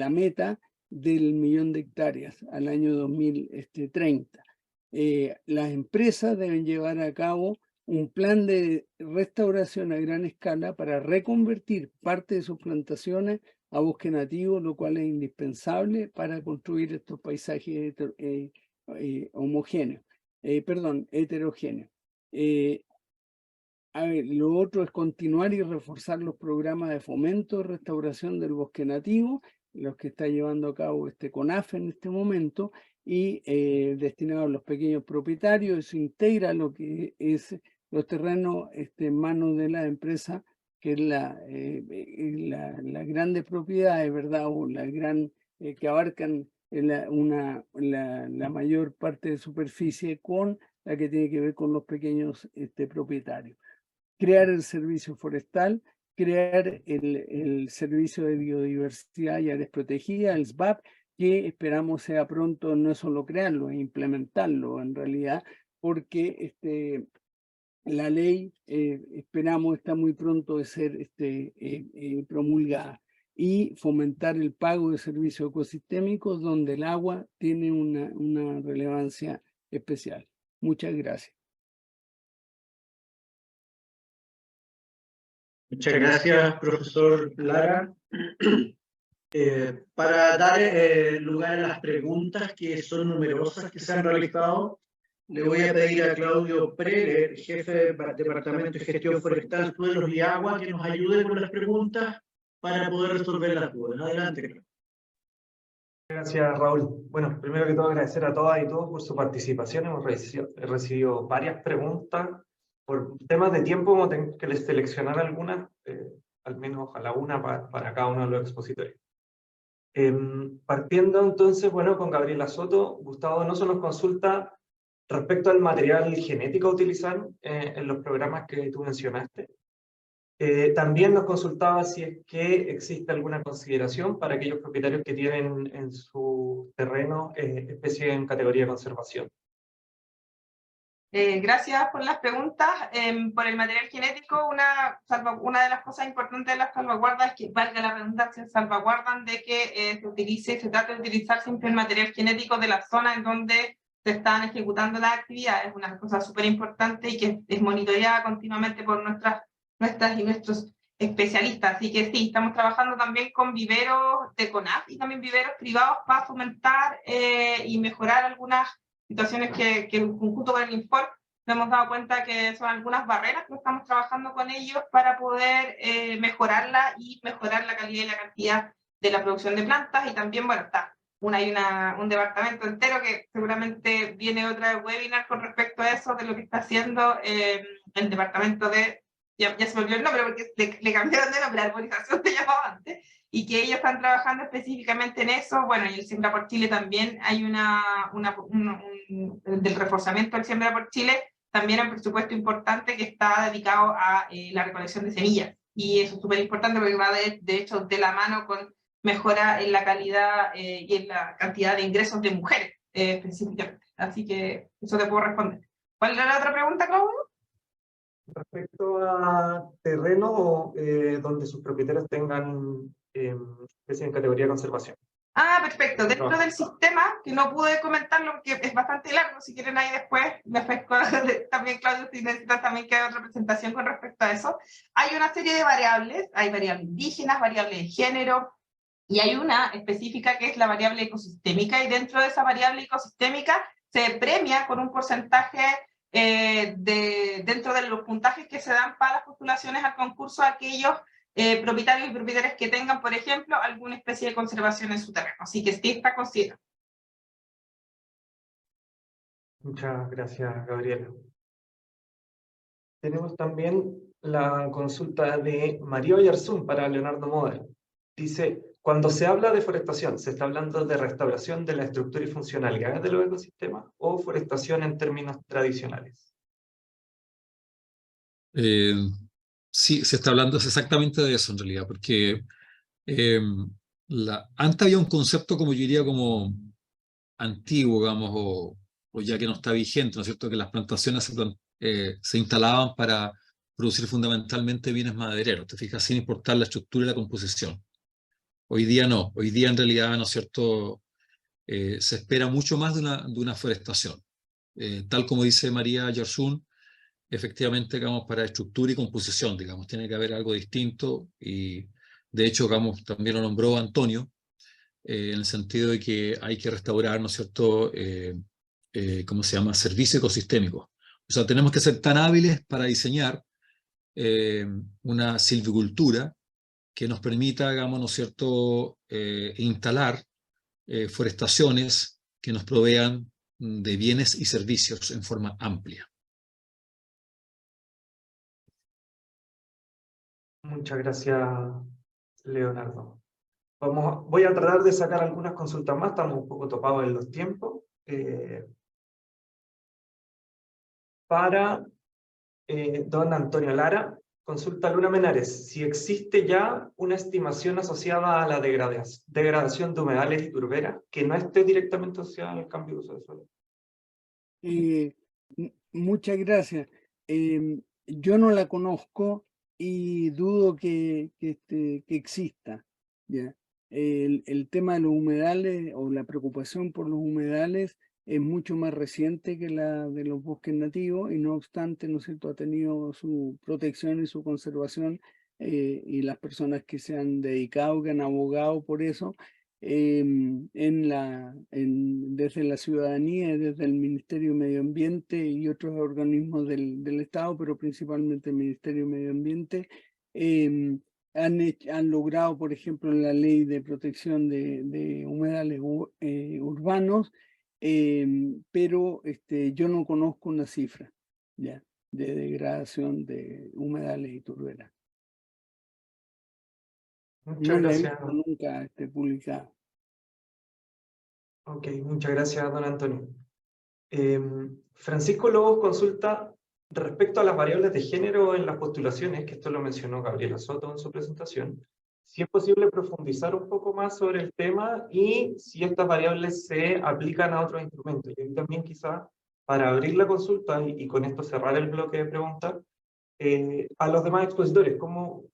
meta del 1 millón de hectáreas al año 2030. Las empresas deben llevar a cabo un plan de restauración a gran escala para reconvertir parte de sus plantaciones a bosque nativo, lo cual es indispensable para construir estos paisajes heterogéneos. Lo otro es continuar y reforzar los programas de fomento de restauración del bosque nativo, los que está llevando a cabo CONAF en este momento, y destinado a los pequeños propietarios. Eso integra lo que es los terrenos en manos de la empresa, que es las grandes propiedades, ¿verdad? O que abarcan la mayor parte de superficie, con la que tiene que ver con los pequeños propietarios. Crear el servicio forestal, crear el servicio de biodiversidad y áreas protegidas, el SBAP, que esperamos sea pronto, no es solo crearlo, es implementarlo en realidad, porque la ley esperamos está muy pronto de ser promulgada, y fomentar el pago de servicios ecosistémicos donde el agua tiene una relevancia especial. Muchas gracias. Muchas gracias, profesor Lara. Para dar lugar a las preguntas, que son numerosas que se han realizado, le voy a pedir a Claudio Preller, jefe del Departamento de Gestión Forestal, Suelos y Agua, que nos ayude con las preguntas para poder resolver las dudas. Adelante, Claudio. Gracias, Raúl. Bueno, primero que todo agradecer a todas y todos por su participación. Hemos recibido varias preguntas. Por temas de tiempo vamos a tener que seleccionar algunas, al menos ojalá una para cada uno de los expositores. Partiendo entonces, bueno, con Gabriela Soto, Gustavo Donoso nos consulta respecto al material genético a utilizar en los programas que tú mencionaste. También nos consultaba si es que existe alguna consideración para aquellos propietarios que tienen en su terreno especies en categoría de conservación. Gracias por las preguntas. Por el material genético, una de las cosas importantes de las salvaguardas es que, valga la redundancia, salvaguardan de que se trate de utilizar siempre el material genético de la zona en donde se están ejecutando las actividades. Es una cosa súper importante y que es monitoreada continuamente por nuestras y nuestros especialistas. Así que sí, estamos trabajando también con viveros de CONAF y también viveros privados para fomentar y mejorar algunas situaciones que junto con el INFOR nos hemos dado cuenta que son algunas barreras que estamos trabajando con ellos para poder mejorarla y mejorar la calidad y la cantidad de la producción de plantas. Y también, bueno, hay un departamento entero que seguramente viene otra webinar con respecto a eso, de lo que está haciendo el departamento de, ya se me olvidó el nombre porque le cambiaron de nombre, arborización se llamaba antes, y que ellos están trabajando específicamente en eso. Bueno, y el Siembra por Chile también hay del reforzamiento del Siembra por Chile, también un presupuesto importante que está dedicado a la recolección de semillas, y eso es súper importante porque va de hecho de la mano con mejora en la calidad y en la cantidad de ingresos de mujeres específicamente. Así que eso te puedo responder. ¿Cuál era la otra pregunta, Claudio? Respecto a terrenos donde sus propietarios tengan especies en categoría de conservación. Ah, perfecto. Dentro del sistema, que no pude comentarlo porque es bastante largo, si quieren ahí después, también Claudio, si necesitan también que haga otra presentación con respecto a eso, hay una serie de variables, hay variables indígenas, variables de género, y hay una específica que es la variable ecosistémica, y dentro de esa variable ecosistémica se premia con un porcentaje dentro de los puntajes que se dan para las postulaciones al concurso a aquellos propietarios y propietarias que tengan, por ejemplo, alguna especie de conservación en su terreno. Así que sí está considerado. Muchas gracias, Gabriela. Tenemos también la consulta de María Oyarzún para Leonardo Moder. Dice, cuando se habla de forestación, ¿se está hablando de restauración de la estructura y funcionalidad de los ecosistemas o forestación en términos tradicionales? Sí, se está hablando exactamente de eso en realidad, porque antes había un concepto, como yo diría, como antiguo, digamos, o ya que no está vigente, ¿no es cierto?, que las plantaciones se instalaban para producir fundamentalmente bienes madereros, te fijas, sin importar la estructura y la composición. Hoy día no, hoy día en realidad, ¿no es cierto?, se espera mucho más de una forestación. Tal como dice María Oyarzún, efectivamente, digamos, para estructura y composición, digamos, tiene que haber algo distinto, y de hecho, digamos, también lo nombró Antonio, en el sentido de que hay que restaurar, ¿no es cierto?, ¿cómo se llama?, servicios ecosistémicos. O sea, tenemos que ser tan hábiles para diseñar una silvicultura que nos permita, digamos, ¿no es cierto?, instalar forestaciones que nos provean de bienes y servicios en forma amplia. Muchas gracias, Leonardo. Voy a tratar de sacar algunas consultas más, estamos un poco topados en los tiempos. Para don Antonio Lara, consulta Luna Menares, si existe ya una estimación asociada a la degradación de humedales y turberas que no esté directamente asociada al cambio de uso del suelo. Muchas gracias. Yo no la conozco y dudo que exista. ¿Ya? El tema de los humedales o la preocupación por los humedales es mucho más reciente que la de los bosques nativos, y no obstante, ¿no es cierto?, ha tenido su protección y su conservación y las personas que se han dedicado, que han abogado por eso, desde la ciudadanía, desde el Ministerio de Medio Ambiente y otros organismos del Estado, pero principalmente el Ministerio de Medio Ambiente, han logrado, por ejemplo, la ley de protección de humedales urbanos, pero yo no conozco una cifra ya de degradación de humedales y turberas. Muchas No la he gracias. visto nunca publicada. Ok, muchas gracias, don Antonio. Francisco Lobos consulta respecto a las variables de género en las postulaciones, que esto lo mencionó Gabriela Soto en su presentación, si es posible profundizar un poco más sobre el tema y si estas variables se aplican a otros instrumentos. Y también quizá para abrir la consulta y con esto cerrar el bloque de preguntas, a los demás expositores,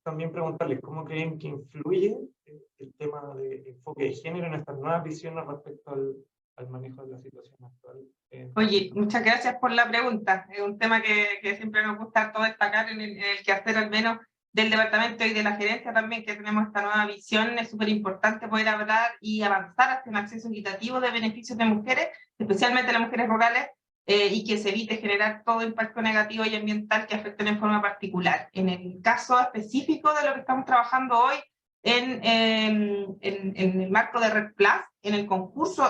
también preguntarles cómo creen que influye el tema de enfoque de género en estas nuevas visiones respecto al manejo de la situación actual. Oye, muchas gracias por la pregunta. Es un tema que siempre nos gusta todo destacar en el quehacer, al menos del departamento y de la gerencia también, que tenemos esta nueva visión. Es súper importante poder hablar y avanzar hacia un acceso equitativo de beneficios de mujeres, especialmente las mujeres rurales, y que se evite generar todo impacto negativo y ambiental que afecten en forma particular. En el caso específico de lo que estamos trabajando hoy, en el marco de Red Plus, en el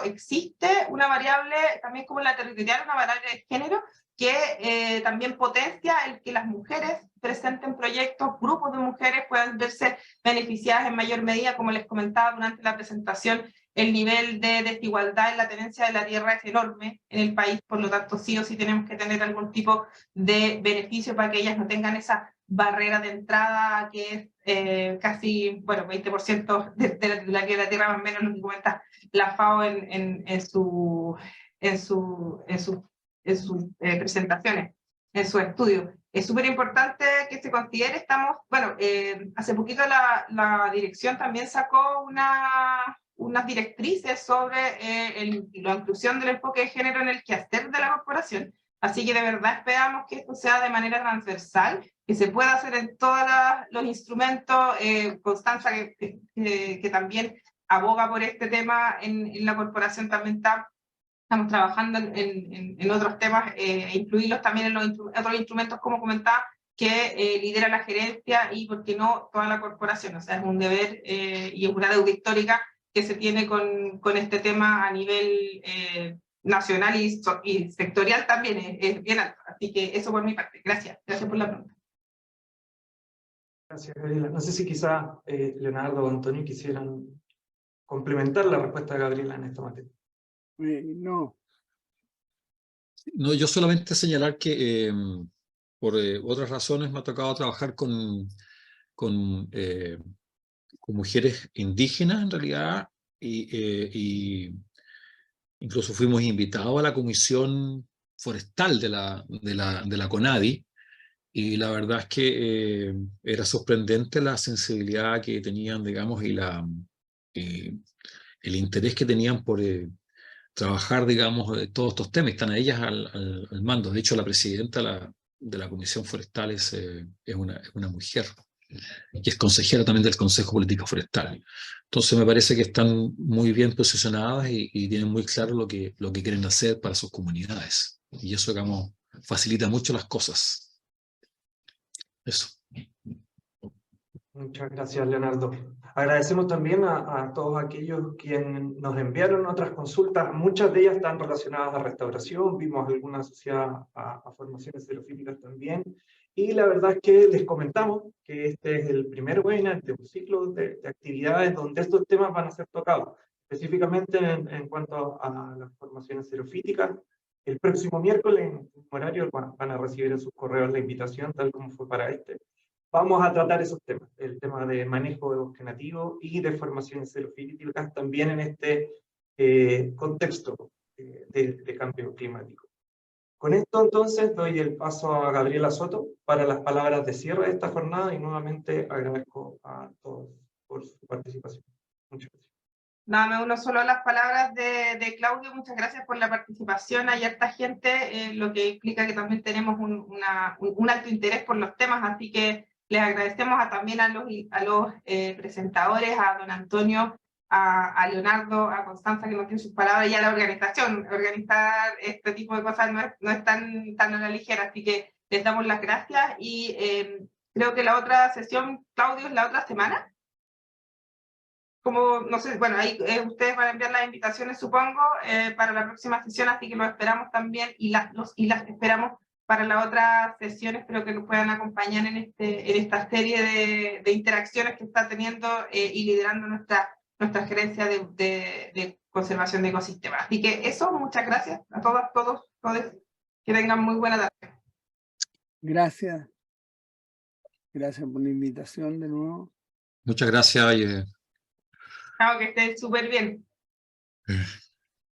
existe una variable, también como en la territorial, una variable de género, que también potencia el que las mujeres presenten proyectos, grupos de mujeres puedan verse beneficiadas en mayor medida. Como les comentaba durante la presentación, el nivel de desigualdad en la tenencia de la tierra es enorme en el país, por lo tanto sí o sí tenemos que tener algún tipo de beneficio para que ellas no tengan esa barrera de entrada que es casi, bueno, 20% de la titularidad de la tierra, más o menos lo que comenta la FAO en sus presentaciones, en su estudio. Es súper importante que se considere, hace poquito la dirección también sacó unas directrices sobre la inclusión del enfoque de género en el quehacer de la corporación. Así que de verdad esperamos que esto sea de manera transversal, que se pueda hacer en todos los instrumentos. Constanza, que también aboga por este tema en la corporación, también estamos trabajando en otros temas, incluirlos también en los otros instrumentos, como comentaba, que lidera la gerencia y, por qué no, toda la corporación. O sea, es un deber y es una deuda histórica que se tiene con este tema a nivel nacional y sectorial también, es bien alto. Así que eso por mi parte. Gracias por la pregunta. Gracias, Gabriela. No sé si quizá Leonardo o Antonio quisieran complementar la respuesta de Gabriela en esta materia. No. No, yo solamente señalar que por otras razones me ha tocado trabajar con mujeres indígenas en realidad, y incluso fuimos invitados a la comisión forestal de la CONADI, y la verdad es que era sorprendente la sensibilidad que tenían, digamos, y el interés que tenían por trabajar, digamos, todos estos temas. Están a ellas al mando. De hecho, la presidenta de la Comisión Forestal es una mujer, que es consejera también del Consejo Político Forestal. Entonces me parece que están muy bien posicionadas y tienen muy claro lo que quieren hacer para sus comunidades. Y eso, digamos, facilita mucho las cosas. Eso. Muchas gracias, Leonardo. Agradecemos también a todos aquellos quienes nos enviaron otras consultas. Muchas de ellas están relacionadas a restauración, vimos algunas asociadas a formaciones xerofíticas también. Y la verdad es que les comentamos que este es el primer webinar de un ciclo de actividades donde estos temas van a ser tocados, específicamente en cuanto a las formaciones xerofíticas. El próximo miércoles, en horario, van a recibir en sus correos la invitación, tal como fue para este. Vamos a tratar esos temas, el tema de manejo de bosque nativo y de formaciones xerofíticas también en este contexto de cambio climático. Con esto entonces doy el paso a Gabriela Soto para las palabras de cierre de esta jornada y nuevamente agradezco a todos por su participación. Muchas gracias. Nada, me uno solo a las palabras de Claudio. Muchas gracias por la participación. Hay harta gente, lo que implica que también tenemos un alto interés por los temas, así que Les agradecemos también a los presentadores, a don Antonio, a Leonardo, a Constanza, que nos tiene sus palabras, y a la organización. Organizar este tipo de cosas no es tan a la ligera, así que les damos las gracias, y creo que la otra sesión, Claudio, es la otra semana. Como, no sé, bueno, ahí ustedes van a enviar las invitaciones, supongo, para la próxima sesión, así que los esperamos también, y las esperamos para la otra sesión. Espero que nos puedan acompañar en esta serie de interacciones que está teniendo y liderando nuestra gerencia de conservación de ecosistemas. Así que eso, muchas gracias a todas, todos, que tengan muy buena tarde. Gracias. Gracias por la invitación de nuevo. Muchas gracias. Chao, que estén súper bien.